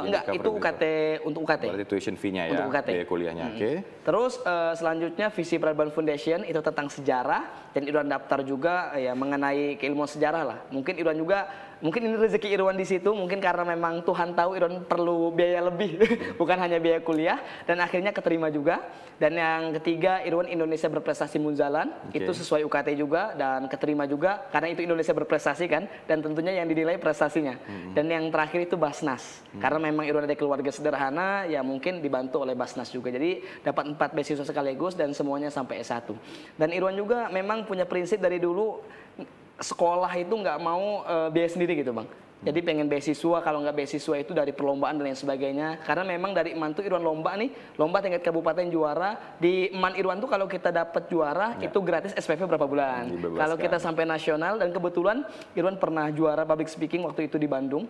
Speaker 2: Enggak, itu UKT untuk UKT.
Speaker 1: Berarti tuition fee-nya ya,
Speaker 2: untuk UKT.
Speaker 1: biaya kuliahnya. Oke.
Speaker 2: Terus selanjutnya Visi Pradaban Foundation itu tentang sejarah dan Irwan daftar juga ya mengenai keilmuan sejarah lah. Mungkin Irwan juga ini rezeki Irwan di situ, mungkin karena memang Tuhan tahu Irwan perlu biaya lebih, bukan hanya biaya kuliah, dan akhirnya keterima juga. Dan yang ketiga, Irwan Indonesia Berprestasi Munzalan, itu sesuai UKT juga, dan keterima juga, karena itu Indonesia berprestasi kan, dan tentunya yang dinilai prestasinya. Dan yang terakhir itu Basnas, karena memang Irwan dari keluarga sederhana, ya mungkin dibantu oleh Basnas juga. Jadi dapat 4 beasiswa sekaligus, dan semuanya sampai S1. Dan Irwan juga memang punya prinsip dari dulu, sekolah itu nggak mau biaya sendiri gitu, Bang. Jadi pengen beasiswa, kalau nggak beasiswa itu dari perlombaan dan lain sebagainya. Karena memang dari Eman tuh Irwan lomba tingkat kabupaten juara. Di Eman Irwan tuh kalau kita dapat juara itu gratis SPP berapa bulan. Kalau kita sampai nasional, dan kebetulan Irwan pernah juara public speaking waktu itu di Bandung.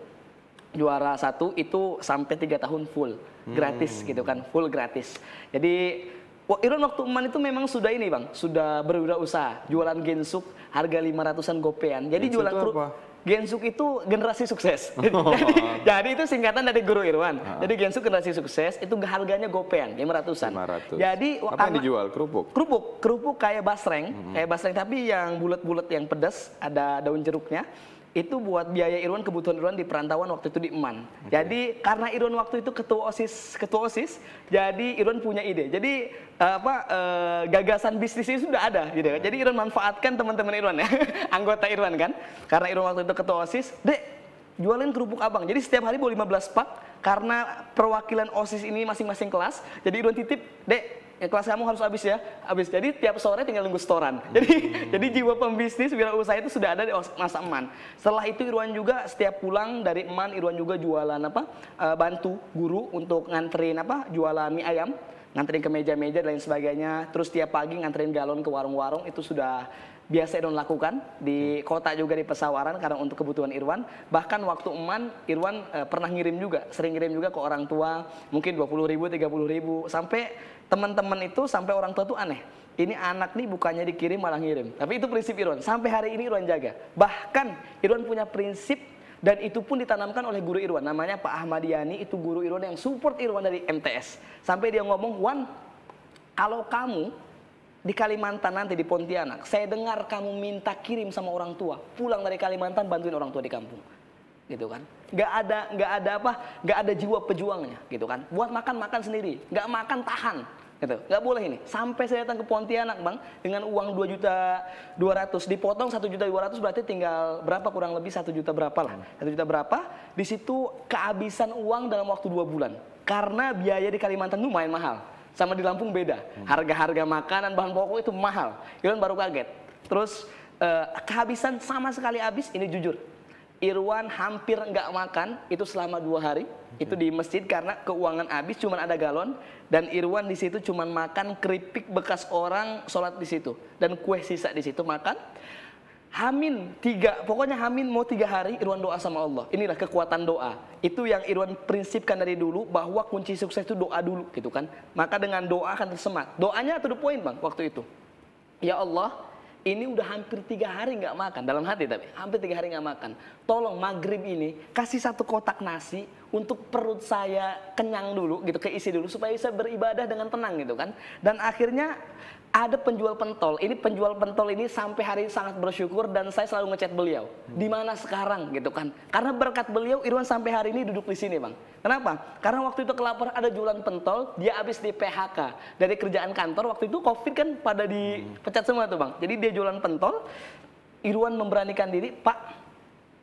Speaker 2: Juara 1 itu sampai 3 tahun full gratis gitu kan, full gratis. Jadi Irwan waktu Eman itu memang sudah ini, Bang, sudah berwirausaha, jualan gensuk harga 500-an gopean. Jadi
Speaker 1: gensuk
Speaker 2: jualan gensuk itu generasi sukses. Jadi itu singkatan dari guru Irwan. Jadi gensuk generasi sukses itu harganya gopean, 500-an.
Speaker 1: 500.
Speaker 2: Jadi
Speaker 1: apa yang dijual? Kerupuk.
Speaker 2: Kerupuk kayak basreng, tapi yang bulat-bulat yang pedas, ada daun jeruknya. Itu buat biaya Irwan, kebutuhan Irwan di perantauan waktu itu di Eman. Jadi karena Irwan waktu itu ketua OSIS, jadi Irwan punya ide. Jadi gagasan bisnis ini sudah ada gitu. Jadi Irwan manfaatkan teman-teman Irwan ya, anggota Irwan kan. Karena Irwan waktu itu ketua OSIS, "Dek, jualin kerupuk Abang." Jadi setiap hari bawa 15 pak karena perwakilan OSIS ini masing-masing kelas. Jadi Irwan titip, "Dek, kelas kamu harus habis ya." Habis. Jadi tiap sore tinggal nunggu setoran. Jadi jiwa pembisnis wirausaha itu sudah ada di masa Eman. Setelah itu Irwan juga setiap pulang dari Eman, Irwan juga jualan bantu guru untuk nganterin jualan mie ayam, nganterin ke meja-meja dan lain sebagainya. Terus tiap pagi nganterin galon ke warung-warung, itu sudah biasa Irwan lakukan di kota juga, di Pesawaran, karena untuk kebutuhan Irwan. Bahkan waktu Eman, Irwan pernah sering ngirim juga ke orang tua, mungkin 20.000, 30.000, sampai teman-teman itu, sampai orang tua tuh aneh. Ini anak nih bukannya dikirim malah ngirim. Tapi itu prinsip Irwan, sampai hari ini Irwan jaga. Bahkan Irwan punya prinsip, dan itu pun ditanamkan oleh guru Irwan, namanya Pak Ahmad Yani, itu guru Irwan yang support Irwan dari MTS. Sampai dia ngomong, "Wan, kalau kamu di Kalimantan nanti di Pontianak, saya dengar kamu minta kirim sama orang tua, pulang dari Kalimantan bantuin orang tua di kampung." Gitu kan. Nggak ada jiwa pejuangnya gitu kan. Buat makan sendiri, nggak makan tahan. Gitu. Nggak boleh ini. Sampai saya datang ke Pontianak, Bang, dengan uang 2.200.000 dipotong 1.200.000, berarti tinggal berapa, kurang lebih 1 juta berapa lah. 1 juta berapa? Di situ kehabisan uang dalam waktu 2 bulan. Karena biaya di Kalimantan itu lumayan mahal. Sama di Lampung beda. Harga-harga makanan, bahan pokok itu mahal. Irwan baru kaget. Terus kehabisan sama sekali habis, ini jujur. Irwan hampir nggak makan itu selama 2 hari. Itu di masjid karena keuangan habis, cuman ada galon. Dan Irwan di situ cuman makan keripik bekas orang sholat di situ. Dan kue sisa di situ makan. Pokoknya mau 3 hari Irwan doa sama Allah. Inilah kekuatan doa. Itu yang Irwan prinsipkan dari dulu, bahwa kunci sukses itu doa dulu gitu kan. Maka dengan doa akan tersemat. Doanya to the point, Bang, waktu itu. Ya Allah, ini udah hampir 3 hari nggak makan, dalam hati tapi hampir 3 hari nggak makan. Tolong maghrib ini kasih 1 kotak nasi untuk perut saya kenyang dulu gitu, keisi dulu supaya bisa beribadah dengan tenang gitu kan. Dan akhirnya ada penjual pentol. Ini penjual pentol ini sampai hari ini sangat bersyukur, dan saya selalu ngechat beliau. Di mana sekarang gitu kan? Karena berkat beliau Irwan sampai hari ini duduk di sini, Bang. Kenapa? Karena waktu itu kelaparan, ada jualan pentol, dia habis di PHK dari kerjaan kantor. Waktu itu Covid kan pada dipecat semua tuh, Bang. Jadi dia jualan pentol. Irwan memberanikan diri, "Pak,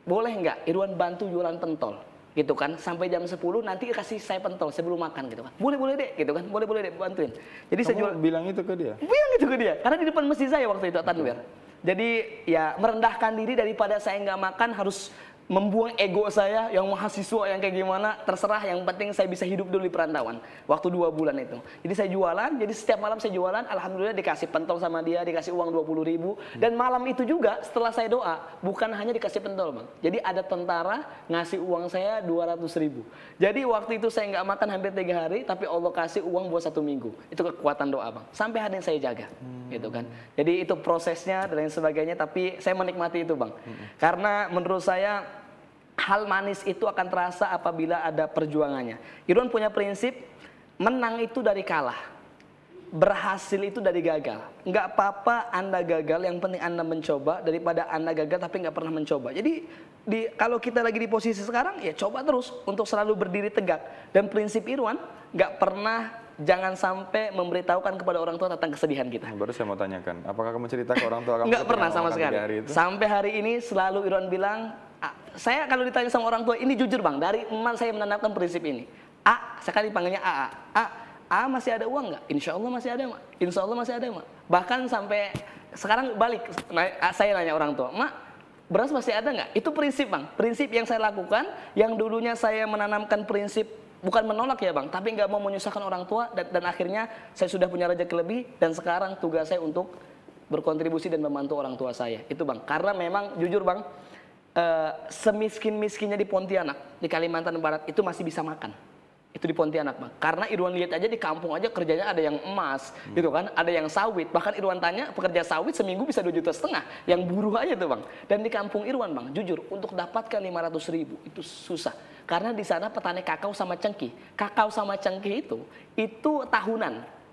Speaker 2: boleh nggak Irwan bantu jualan pentol?" gitu kan, sampai jam 10 nanti kasih saya pentol sebelum makan gitu kan. Boleh dek gitu kan, boleh dek bantuin. Jadi saya jual,
Speaker 1: bilang itu ke dia?
Speaker 2: bilang itu ke dia, karena di depan masjid saya waktu itu Tanwir. Jadi ya merendahkan diri daripada saya nggak makan harus membuang ego saya yang mahasiswa yang kayak gimana, terserah, yang penting saya bisa hidup dulu di perantauan waktu 2 bulan itu. Jadi saya jualan, jadi setiap malam saya jualan, alhamdulillah dikasih pentol sama dia, dikasih uang 20.000. Dan malam itu juga setelah saya doa, bukan hanya dikasih pentol bang, jadi ada tentara ngasih uang saya 200.000. Jadi waktu itu saya nggak makan hampir 3 hari, tapi Allah kasih uang buat 1 minggu. Itu kekuatan doa bang, sampai hari ini saya jaga gitu kan. Jadi itu prosesnya dan lain sebagainya, tapi saya menikmati itu bang, karena menurut saya hal manis itu akan terasa apabila ada perjuangannya. Irwan punya prinsip, menang itu dari kalah, berhasil itu dari gagal. Nggak apa-apa Anda gagal, yang penting Anda mencoba, daripada Anda gagal tapi nggak pernah mencoba. Jadi kalau kita lagi di posisi sekarang, ya coba terus untuk selalu berdiri tegak. Dan prinsip Irwan, nggak pernah, jangan sampai memberitahukan kepada orang tua tentang kesedihan kita.
Speaker 1: Baru saya mau tanyakan, apakah kamu cerita ke orang tua kamu?
Speaker 2: Nggak pernah sama sekali. Sampai hari ini selalu Irwan bilang, saya kalau ditanya sama orang tua, ini jujur bang, dari emak saya menanamkan prinsip ini. Sekali panggilnya A masih ada uang nggak? Insya Allah masih ada mak. Insya Allah masih ada mak. Bahkan sampai sekarang balik, saya nanya orang tua, mak beras masih ada nggak? Itu prinsip bang, prinsip yang saya lakukan, yang dulunya saya menanamkan prinsip bukan menolak ya bang, tapi nggak mau menyusahkan orang tua, dan akhirnya saya sudah punya rezeki lebih, dan sekarang tugas saya untuk berkontribusi dan membantu orang tua saya. Itu bang, karena memang jujur bang, semiskin-miskinnya di Pontianak, di Kalimantan Barat itu masih bisa makan. Itu di Pontianak bang, karena Irwan lihat aja di kampung aja kerjanya ada yang emas gitu kan, ada yang sawit, bahkan Irwan tanya pekerja sawit seminggu bisa 2,5 juta, yang buruh aja tuh bang. Dan di kampung Irwan bang, jujur untuk dapatkan 500.000 itu susah, karena di sana petani kakao sama cengkih. Kakao sama cengkih itu tahunan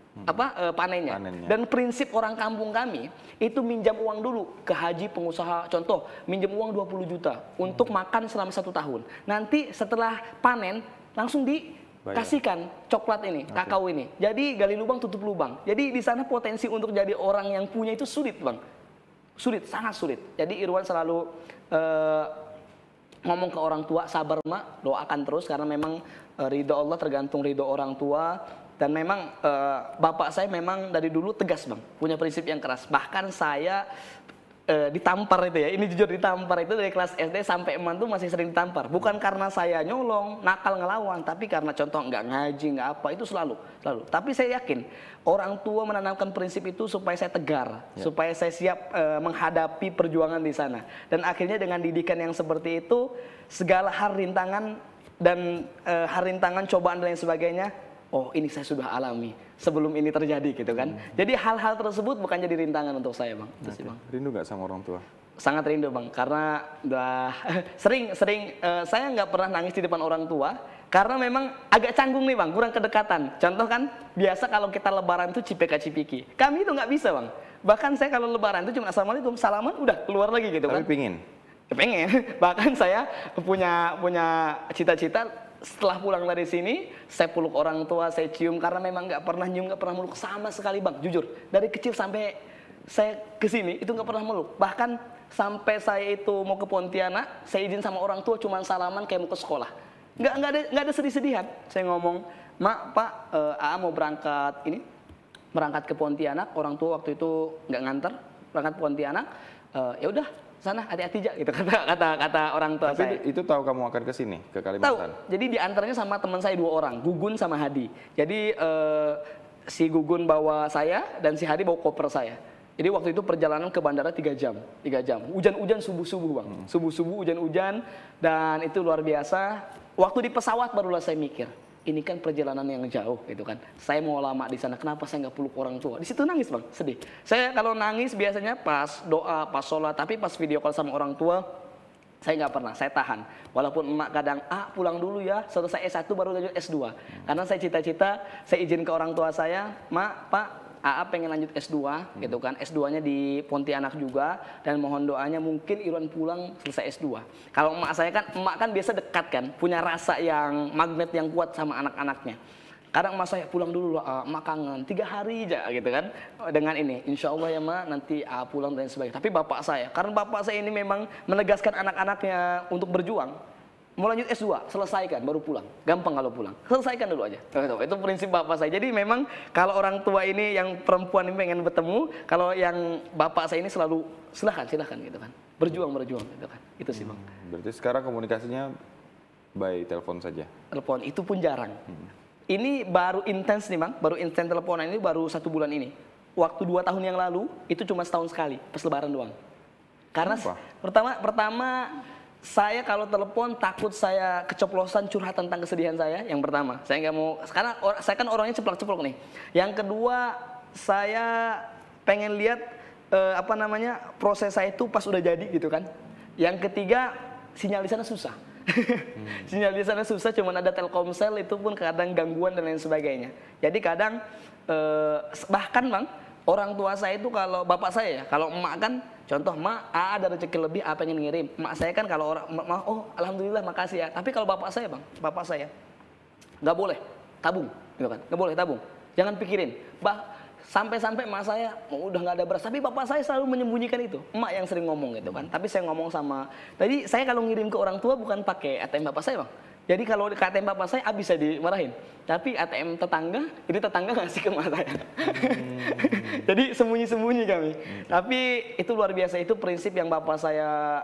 Speaker 2: panennya. Dan prinsip orang kampung kami itu minjam uang dulu ke haji pengusaha, contoh minjam uang 20 juta untuk makan selama 1 tahun. Nanti setelah panen langsung dikasihkan coklat ini, kakao ini. Jadi gali lubang tutup lubang. Jadi di sana potensi untuk jadi orang yang punya itu sulit bang, sulit, sangat sulit. Jadi Irwan selalu ngomong ke orang tua, sabar mak, doakan terus, karena memang ridho Allah tergantung ridho orang tua. Dan memang bapak saya memang dari dulu tegas bang, punya prinsip yang keras. Bahkan saya ditampar itu ya, ini jujur ditampar itu dari kelas SD sampai eman tuh masih sering ditampar. Bukan karena saya nyolong, nakal ngelawan, tapi karena contoh nggak ngaji, nggak apa, itu selalu. Tapi saya yakin orang tua menanamkan prinsip itu supaya saya tegar, supaya saya siap menghadapi perjuangan di sana. Dan akhirnya dengan didikan yang seperti itu, segala hal rintangan dan rintangan, cobaan dan lain sebagainya, oh ini saya sudah alami sebelum ini terjadi gitu kan. Jadi hal-hal tersebut bukan jadi rintangan untuk saya bang. Bang.
Speaker 1: Rindu nggak sama orang tua?
Speaker 2: Sangat rindu bang, karena udah sering saya nggak pernah nangis di depan orang tua, karena memang agak canggung nih bang, kurang kedekatan. Contoh kan, biasa kalau kita lebaran itu cipika-cipiki, kami itu nggak bisa bang. Bahkan saya kalau lebaran itu cuma assalamualaikum, salaman udah keluar lagi gitu kan.
Speaker 1: Tapi pingin?
Speaker 2: Pengen. Bahkan saya punya cita-cita, setelah pulang dari sini, saya peluk orang tua, saya cium, karena memang nggak pernah nyium, nggak pernah meluk sama sekali bang, jujur. Dari kecil sampai saya kesini itu nggak pernah meluk. Bahkan sampai saya itu mau ke Pontianak, saya izin sama orang tua cuma salaman kayak mau ke sekolah. Nggak ada sedih-sedihan. Saya ngomong, mak, pak, mau berangkat ke Pontianak. Orang tua waktu itu nggak nganter, berangkat ke Pontianak. Ya udah, sana hati-hati aja gitu kata orang tua. Tapi saya
Speaker 1: itu tahu kamu akan ke sini, ke Kalimantan?
Speaker 2: Tahu. Jadi diantaranya sama teman saya 2 orang, Gugun sama Hadi. Jadi si Gugun bawa saya dan si Hadi bawa koper saya. Jadi waktu itu perjalanan ke bandara 3 jam. Hujan-hujan subuh-subuh bang, subuh-subuh hujan-hujan, dan itu luar biasa. Waktu di pesawat barulah saya mikir, ini kan perjalanan yang jauh gitu kan. Saya mau lama di sana, kenapa saya nggak peluk orang tua? Di situ nangis bang, sedih. Saya kalau nangis biasanya pas doa, pas sholat, tapi pas video call sama orang tua, saya nggak pernah, saya tahan. Walaupun emak kadang, pulang dulu ya, selesai S1 baru lanjut S2. Karena saya cita-cita, saya izin ke orang tua saya, mak, pak, pengen lanjut S2 gitu kan. S2-nya di Pontianak juga, dan mohon doanya mungkin Irwan pulang selesai S2. Kalau emak kan biasa dekat kan, punya rasa yang magnet yang kuat sama anak-anaknya. Kadang emak saya pulang dulu, emak kangen 3 hari aja gitu kan. Dengan ini, insya Allah ya emak nanti pulang dan sebagainya. Tapi bapak saya, karena bapak saya ini memang menegaskan anak-anaknya untuk berjuang. mau lanjut S2, selesaikan baru pulang. Gampang kalau pulang, selesaikan dulu aja. Itu prinsip bapak saya. Jadi memang kalau orang tua ini yang perempuan ini pengen bertemu, kalau yang bapak saya ini selalu silahkan gitu kan. Berjuang gitu kan. Itu sih Bang.
Speaker 1: Berarti sekarang komunikasinya by telepon saja?
Speaker 2: Telepon itu pun jarang. Ini baru intens nih Bang, baru intens teleponan ini baru 1 bulan ini. Waktu 2 tahun yang lalu itu cuma setahun sekali, pas lebaran doang. Karena pertama saya kalau telepon takut saya keceplosan curhat tentang kesedihan saya. Yang pertama, saya nggak mau, karena saya kan orangnya ceplok-ceplok nih. Yang kedua, saya pengen lihat proses saya itu pas udah jadi gitu kan. Yang ketiga, sinyal di sana susah. Sinyal di sana susah, cuman ada Telkomsel, itu pun kadang gangguan dan lain sebagainya. Jadi kadang bahkan Bang, orang tua saya itu kalau bapak saya ya, kalau emak kan contoh, mak ada rezeki lebih, pengen ngirim. Mak saya kan kalau orang, oh alhamdulillah makasih ya. Tapi kalau bapak saya Bang, bapak saya nggak boleh tabung, gitu kan? Nggak boleh tabung. Jangan pikirin. Sampai-sampai emak saya udah nggak ada beras, tapi bapak saya selalu menyembunyikan itu. Emak yang sering ngomong gitu kan. Tapi saya ngomong sama, tadi saya kalau ngirim ke orang tua bukan pakai ATM bapak saya Bang. Jadi kalau ke ATM bapak saya bisa dimarahin. Tapi ATM tetangga, jadi tetangga ngasih ke emak saya. Jadi sembunyi-sembunyi kami. Tapi itu luar biasa, itu prinsip yang bapak saya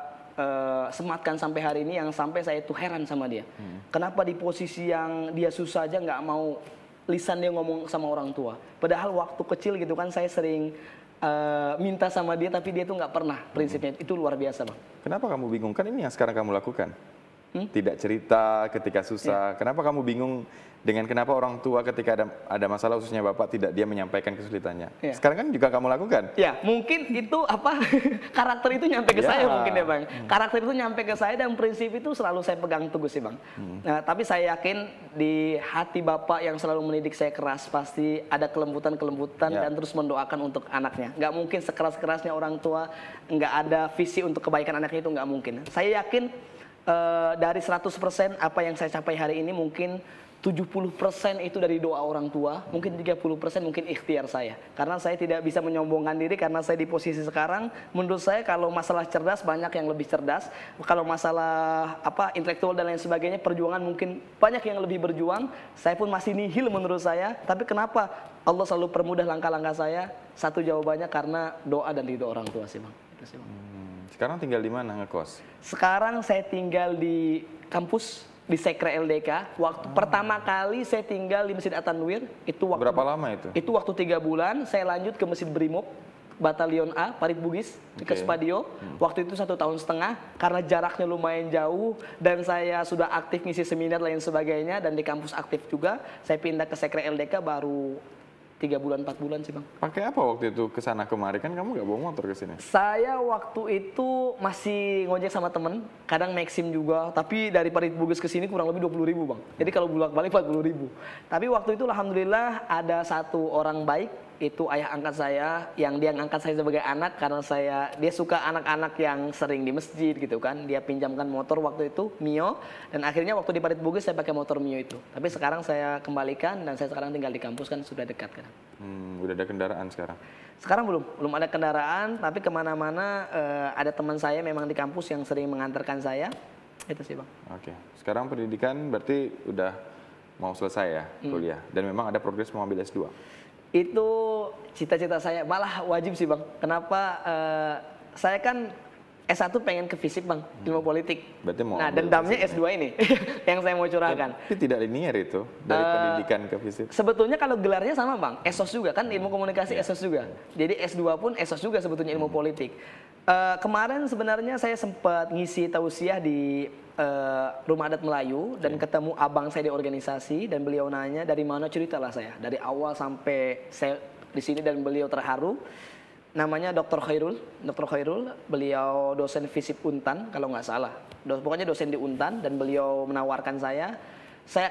Speaker 2: sematkan sampai hari ini, yang sampai saya itu heran sama dia. Kenapa di posisi yang dia susah aja nggak mau lisan dia ngomong sama orang tua. Padahal waktu kecil gitu kan saya sering minta sama dia, tapi dia tuh nggak pernah. Prinsipnya itu luar biasa Bang.
Speaker 1: Kenapa kamu bingung? Kan ini yang sekarang kamu lakukan. Tidak cerita ketika susah. Kenapa kamu bingung dengan kenapa orang tua ketika ada masalah, khususnya bapak, tidak dia menyampaikan kesulitannya? Sekarang kan juga kamu lakukan. Ya,
Speaker 2: mungkin itu karakter itu nyampe ke saya mungkin ya Bang. Karakter itu nyampe ke saya, dan prinsip itu selalu saya pegang teguh sih Bang. Nah, tapi saya yakin di hati bapak yang selalu mendidik saya keras, pasti ada kelembutan-kelembutan dan terus mendoakan untuk anaknya. Nggak mungkin sekeras-kerasnya orang tua nggak ada visi untuk kebaikan anaknya, itu nggak mungkin. Saya yakin dari 100% apa yang saya capai hari ini, mungkin 70% itu dari doa orang tua, mungkin 30% mungkin ikhtiar saya. Karena saya tidak bisa menyombongkan diri, karena saya di posisi sekarang, menurut saya kalau masalah cerdas banyak yang lebih cerdas, kalau masalah intelektual dan lain sebagainya, perjuangan mungkin banyak yang lebih berjuang, saya pun masih nihil menurut saya. Tapi kenapa Allah selalu permudah langkah-langkah saya? Satu jawabannya karena doa dan ridho orang tua sih Bang. Itu sih Bang.
Speaker 1: Sekarang tinggal di mana ngekos?
Speaker 2: Sekarang saya tinggal di kampus di Sekre LDK. Waktu pertama kali saya tinggal di Masjid At-Tanwir, itu waktu
Speaker 1: berapa lama itu?
Speaker 2: Itu waktu 3 bulan. Saya lanjut ke Masjid Brimob Batalion A, Parit Bugis, ke Spadio. Waktu itu 1,5 tahun, karena jaraknya lumayan jauh dan saya sudah aktif ngisi seminar lain sebagainya, dan di kampus aktif juga. Saya pindah ke Sekre LDK baru 3 bulan 4 bulan sih Bang.
Speaker 1: Pakai apa waktu itu ke sana kemari? Kan kamu nggak bawa motor ke sini?
Speaker 2: Saya waktu itu masih ngojek sama temen, kadang Maxim juga, tapi dari Parit Bugis ke sini kurang lebih 20.000 Bang. Jadi kalau bolak-balik 40.000. Tapi waktu itu alhamdulillah ada satu orang baik, itu ayah angkat saya, yang dia ngangkat saya sebagai anak karena dia suka anak-anak yang sering di masjid gitu kan. Dia pinjamkan motor waktu itu Mio, dan akhirnya waktu di Parit Bugis saya pakai motor Mio itu. Tapi sekarang saya kembalikan, dan saya sekarang tinggal di kampus, kan sudah dekat kan.
Speaker 1: Udah ada kendaraan sekarang?
Speaker 2: Sekarang belum ada kendaraan, tapi kemana-mana ada teman saya memang di kampus yang sering mengantarkan saya. Itu sih Bang.
Speaker 1: Oke, sekarang pendidikan berarti udah mau selesai ya kuliah, dan memang ada progres mau ambil S2?
Speaker 2: Itu cita-cita saya, malah wajib sih Bang. Kenapa? Saya kan S1 pengen ke fisik Bang, ilmu politik.
Speaker 1: Berarti mau
Speaker 2: dendamnya S2 ini yang saya mau curahkan.
Speaker 1: Tapi tidak linear itu, dari pendidikan ke fisik.
Speaker 2: Sebetulnya kalau gelarnya sama Bang, ESOS juga kan, ilmu komunikasi ESOS juga. Jadi S2 pun ESOS juga sebetulnya, ilmu politik. Kemarin sebenarnya saya sempat ngisi tausiah di Rumah Adat Melayu, dan ketemu abang saya di organisasi, dan beliau nanya dari mana, ceritalah saya dari awal sampai saya di sini, dan beliau terharu. Namanya Dr. Khairul, beliau dosen FISIP Untan kalau nggak salah. Pokoknya dosen di Untan, dan beliau menawarkan saya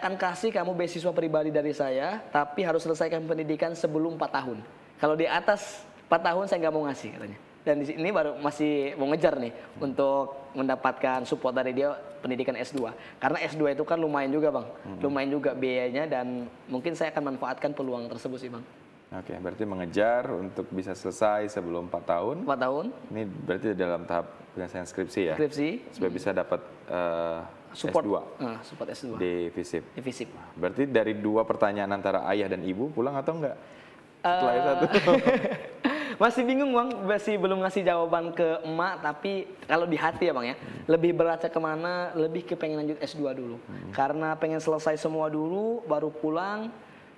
Speaker 2: akan kasih kamu beasiswa pribadi dari saya, tapi harus selesaikan pendidikan sebelum 4 tahun. Kalau di atas 4 tahun saya nggak mau ngasih katanya. Dan di sini baru masih mau ngejar nih untuk mendapatkan support dari dia pendidikan S2. Karena S2 itu kan lumayan juga Bang, lumayan juga biayanya, dan mungkin saya akan manfaatkan peluang tersebut sih Bang.
Speaker 1: Oke, berarti mengejar untuk bisa selesai sebelum 4 tahun.
Speaker 2: 4 tahun.
Speaker 1: Ini berarti dalam tahap penyelesaian skripsi ya?
Speaker 2: Skripsi.
Speaker 1: Supaya bisa dapat
Speaker 2: support
Speaker 1: S2.
Speaker 2: Support S2
Speaker 1: Di FISIP.
Speaker 2: di FISIP.
Speaker 1: Berarti dari 2 pertanyaan antara ayah dan ibu pulang atau enggak? Setelah S1.
Speaker 2: Masih bingung Bang, masih belum ngasih jawaban ke emak, tapi kalau di hati ya Bang ya, lebih beratnya kemana, lebih ke pengen lanjut S2 dulu. Karena pengen selesai semua dulu, baru pulang.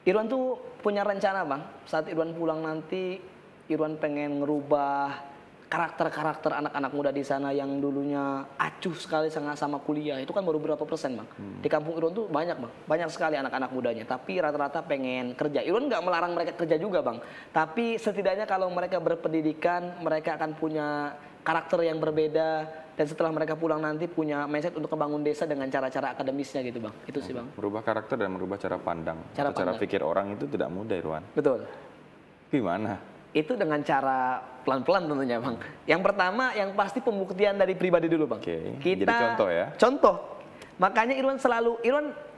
Speaker 2: Irwan tuh punya rencana Bang, saat Irwan pulang nanti, Irwan pengen ngerubah karakter-karakter anak-anak muda di sana yang dulunya acuh sekali sama kuliah. Itu kan baru berapa persen Bang. Di kampung Irwan tuh banyak Bang, banyak sekali anak-anak mudanya. Tapi rata-rata pengen kerja. Irwan nggak melarang mereka kerja juga Bang. Tapi setidaknya kalau mereka berpendidikan, mereka akan punya karakter yang berbeda. Dan setelah mereka pulang nanti punya mindset untuk membangun desa dengan cara-cara akademisnya gitu Bang. Itu sih Bang.
Speaker 1: Merubah karakter dan merubah cara pandang.
Speaker 2: Cara
Speaker 1: Cara
Speaker 2: pandang.
Speaker 1: pikir orang itu tidak mudah, Irwan.
Speaker 2: Betul.
Speaker 1: Gimana?
Speaker 2: Itu dengan cara pelan-pelan tentunya Bang. Yang pertama yang pasti pembuktian dari pribadi dulu Bang.
Speaker 1: Oke, jadi contoh ya.
Speaker 2: Contoh. Makanya Irwan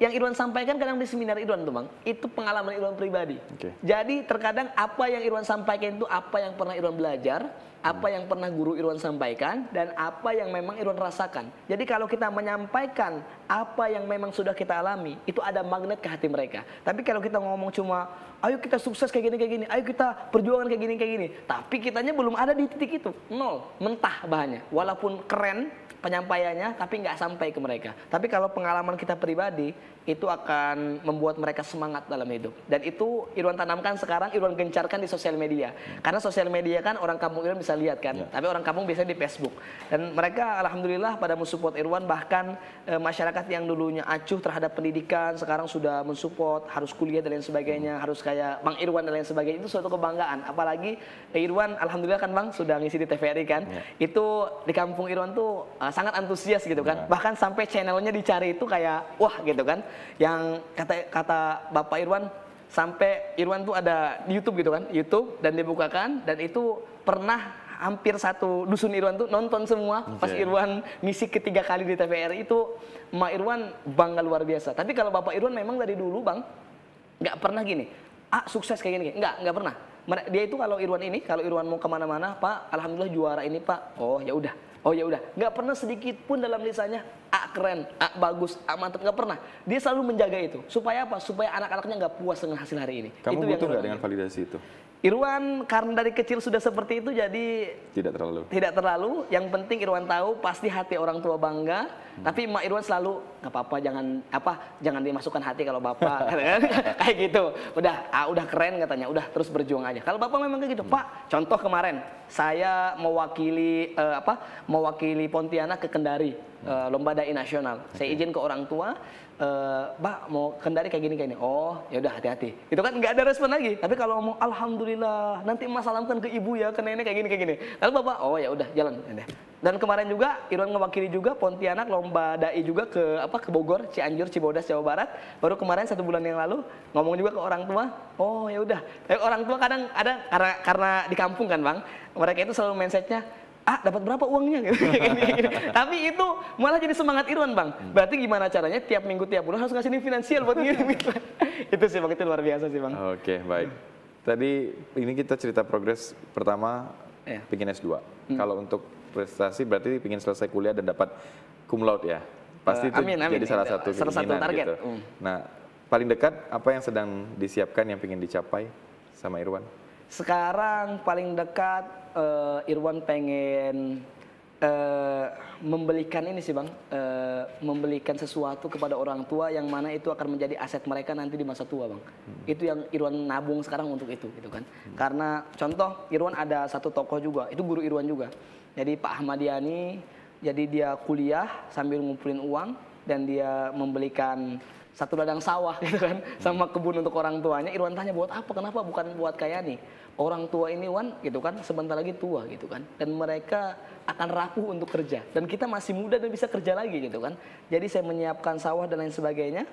Speaker 2: yang Irwan sampaikan kadang di seminar Irwan tuh Bang, itu pengalaman Irwan pribadi.
Speaker 1: Oke.
Speaker 2: Jadi terkadang apa yang Irwan sampaikan itu apa yang pernah Irwan belajar, apa yang pernah guru Irwan sampaikan, dan apa yang memang Irwan rasakan. Jadi kalau kita menyampaikan apa yang memang sudah kita alami, itu ada magnet ke hati mereka. Tapi kalau kita ngomong cuma, ayo kita sukses kayak gini, ayo kita perjuangan kayak gini, tapi kitanya belum ada di titik itu, nol, mentah bahannya. Walaupun keren penyampaiannya, tapi nggak sampai ke mereka. Tapi kalau pengalaman kita pribadi, itu akan membuat mereka semangat dalam hidup. Dan itu Irwan tanamkan sekarang, Irwan gencarkan di sosial media. Karena sosial media kan orang kampung Irwan bisa lihat kan, tapi orang kampung biasanya di Facebook. Dan mereka alhamdulillah pada mensupport Irwan, bahkan masyarakat yang dulunya acuh terhadap pendidikan, sekarang sudah mensupport, harus kuliah dan lain sebagainya, harus kayak Bang Irwan dan lain sebagainya, itu suatu kebanggaan. Apalagi Irwan alhamdulillah kan Bang, sudah ngisi di TVRI kan, itu di kampung Irwan tuh sangat antusias gitu kan. Bahkan sampai channelnya dicari itu kayak, wah gitu kan. Yang kata Bapak Irwan, sampai Irwan tuh ada di YouTube gitu kan, YouTube dan dibukakan, dan itu pernah hampir satu dusun Irwan tuh nonton semua pas Irwan ngisi ketiga kali di TVRI itu. Emak Irwan bangga luar biasa. Tapi kalau Bapak Irwan memang dari dulu Bang nggak pernah gini, sukses kayak gini, nggak pernah. Dia itu kalau Irwan mau kemana-mana, Pak alhamdulillah juara ini Pak, oh ya udah, nggak pernah sedikit pun dalam lisannya keren, bagus, mantap, nggak pernah. Dia selalu menjaga itu. Supaya apa? Supaya anak-anaknya nggak puas dengan hasil hari ini.
Speaker 1: Kamu
Speaker 2: itu
Speaker 1: butuh nggak dengan validasi itu?
Speaker 2: Irwan karena dari kecil sudah seperti itu, jadi
Speaker 1: Tidak terlalu.
Speaker 2: Yang penting Irwan tahu pasti hati orang tua bangga. Tapi emak Irwan selalu nggak apa-apa, jangan dimasukkan hati kalau bapak kayak gitu. Udah keren katanya, udah terus berjuang aja. Kalau bapak memang kayak gitu, Pak. Contoh kemarin saya mewakili Pontianak ke Kendari, lomba dai nasional. Saya izin ke orang tua, Pak mau Kendari kayak gini. Oh ya udah, hati-hati. Itu kan nggak ada respon lagi. Tapi kalau ngomong alhamdulillah, nanti emas salamkan ke ibu ya, ke nenek kayak gini. Lalu bapak, oh ya udah jalan. Dan kemarin juga Irwan mewakili juga Pontianak lomba dai juga ke Bogor, Cianjur, Cibodas, Jawa Barat. Baru kemarin 1 bulan yang lalu ngomong juga ke orang tua. Oh ya udah. Tapi orang tua kadang ada karena di kampung kan Bang, mereka itu selalu mindsetnya, dapat berapa uangnya gitu. Tapi itu malah jadi semangat Irwan Bang. Berarti gimana caranya tiap minggu tiap bulan harus ngasih finansial buat ngirim. Itu sih Bang, itu luar biasa sih Bang.
Speaker 1: Oke, baik. Tadi ini kita cerita progres pertama, pingin S2. Kalau untuk prestasi berarti pingin selesai kuliah dan dapat cum laude ya. Pasti itu jadi salah satu target. Gitu. Nah, paling dekat apa yang sedang disiapkan yang pingin dicapai sama Irwan?
Speaker 2: Sekarang paling dekat Irwan pengen membelikan ini sih Bang, membelikan sesuatu kepada orang tua yang mana itu akan menjadi aset mereka nanti di masa tua Bang. Itu yang Irwan nabung sekarang untuk itu gitu kan. Karena contoh Irwan ada satu tokoh juga, itu guru Irwan juga. Jadi Pak Ahmad Yani, jadi dia kuliah sambil ngumpulin uang dan dia membelikan satu ladang sawah gitu kan, sama kebun untuk orang tuanya. Irwan tanya buat apa? Kenapa bukan buat kayak nih? Orang tua ini Wan gitu kan, sebentar lagi tua gitu kan, dan mereka akan rapuh untuk kerja. Dan kita masih muda dan bisa kerja lagi gitu kan. Jadi saya menyiapkan sawah dan lain sebagainya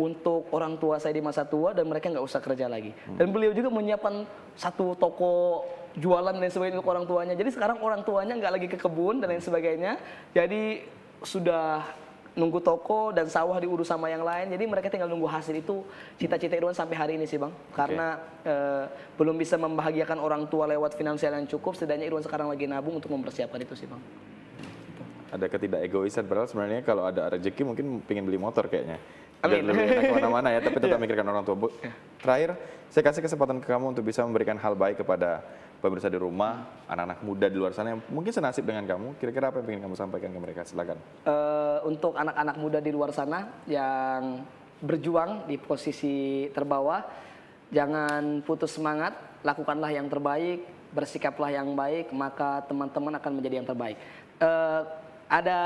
Speaker 2: untuk orang tua saya di masa tua dan mereka nggak usah kerja lagi. Dan beliau juga menyiapkan satu toko jualan dan sebagainya untuk orang tuanya. Jadi sekarang orang tuanya nggak lagi ke kebun dan lain sebagainya. Jadi sudah nunggu toko dan sawah diurus sama yang lain. Jadi mereka tinggal nunggu hasil. Itu cita-cita Irwan sampai hari ini sih Bang. Karena belum bisa membahagiakan orang tua lewat finansial yang cukup. Setidaknya Irwan sekarang lagi nabung untuk mempersiapkan itu sih Bang.
Speaker 1: ada ketidakegoisan. Padahal sebenarnya kalau ada rezeki mungkin pengen beli motor kayaknya. Biar
Speaker 2: Amin.
Speaker 1: lebih enak kemana-mana ya, tapi tetap mikirkan orang tua. Terakhir, saya kasih kesempatan ke kamu untuk bisa memberikan hal baik kepada pemirsa di rumah, anak-anak muda di luar sana yang mungkin senasib dengan kamu. Kira-kira apa yang ingin kamu sampaikan ke mereka? Silakan.
Speaker 2: Untuk anak-anak muda di luar sana yang berjuang di posisi terbawah, jangan putus semangat, lakukanlah yang terbaik, bersikaplah yang baik, maka teman-teman akan menjadi yang terbaik. Ada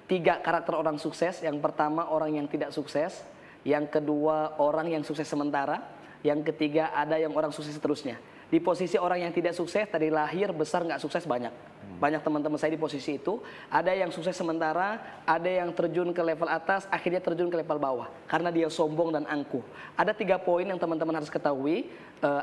Speaker 2: 3 karakter orang sukses. Yang pertama orang yang tidak sukses, yang kedua orang yang sukses sementara, yang ketiga ada yang orang sukses seterusnya. Di posisi orang yang tidak sukses, dari lahir besar nggak sukses banyak. Banyak teman-teman saya di posisi itu, ada yang sukses sementara, ada yang terjun ke level atas, akhirnya terjun ke level bawah. Karena dia sombong dan angkuh. Ada 3 poin yang teman-teman harus ketahui,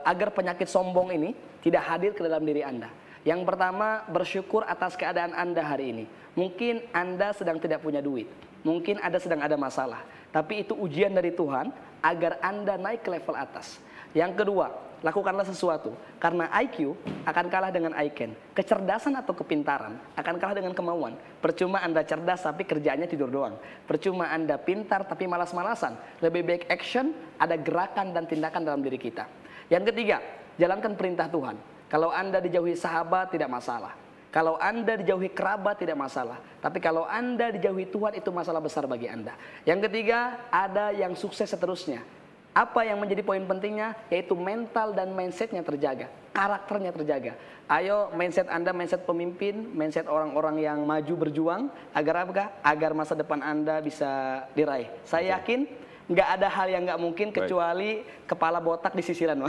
Speaker 2: agar penyakit sombong ini tidak hadir ke dalam diri Anda. Yang pertama, bersyukur atas keadaan Anda hari ini. Mungkin Anda sedang tidak punya duit, mungkin Anda sedang ada masalah. Tapi itu ujian dari Tuhan agar Anda naik ke level atas. Yang kedua, lakukanlah sesuatu. Karena IQ akan kalah dengan ICAN. Kecerdasan atau kepintaran akan kalah dengan kemauan. Percuma Anda cerdas tapi kerjaannya tidur doang. Percuma Anda pintar tapi malas-malasan. Lebih baik action, ada gerakan dan tindakan dalam diri kita. Yang ketiga, jalankan perintah Tuhan. Kalau Anda dijauhi sahabat tidak masalah. Kalau Anda dijauhi kerabat tidak masalah. Tapi kalau Anda dijauhi Tuhan itu masalah besar bagi Anda. Yang ketiga, ada yang sukses seterusnya. Apa yang menjadi poin pentingnya? Yaitu mental dan mindsetnya terjaga. Karakternya terjaga. Ayo mindset Anda, mindset pemimpin, mindset orang-orang yang maju berjuang. Agar apa? Agar masa depan Anda bisa diraih. Saya yakin nggak ada hal yang nggak mungkin kecuali kepala botak di sisiran.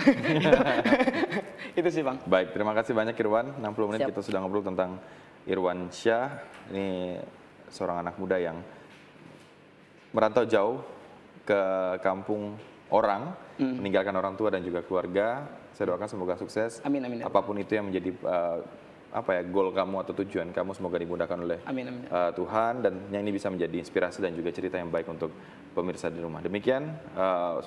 Speaker 2: Itu sih Bang.
Speaker 1: Baik, terima kasih banyak Irwan. 60 menit
Speaker 2: Siap.
Speaker 1: kita sudah ngobrol tentang Irwan Syah. Ini seorang anak muda yang merantau jauh ke kampung orang, meninggalkan orang tua dan juga keluarga. Saya doakan semoga sukses.
Speaker 2: Amin, amin.
Speaker 1: Apapun itu yang menjadi goal kamu atau tujuan kamu, semoga dimudahkan oleh
Speaker 2: Amin, amin.
Speaker 1: Tuhan, dan yang ini bisa menjadi inspirasi dan juga cerita yang baik untuk pemirsa di rumah. Demikian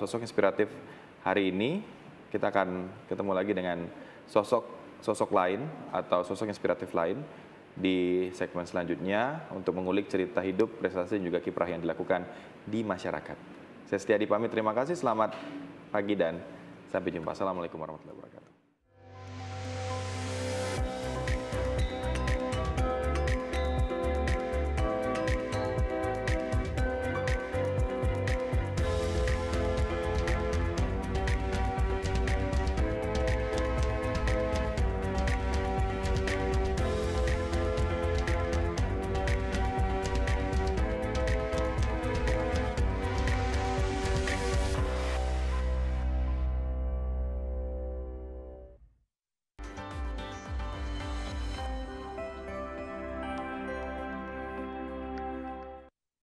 Speaker 1: sosok inspiratif hari ini. Kita akan ketemu lagi dengan sosok lain atau sosok inspiratif lain di segmen selanjutnya untuk mengulik cerita hidup, prestasi dan juga kiprah yang dilakukan di masyarakat. Saya Setiadi pamit, terima kasih, selamat pagi dan sampai jumpa. Assalamualaikum warahmatullahi wabarakatuh.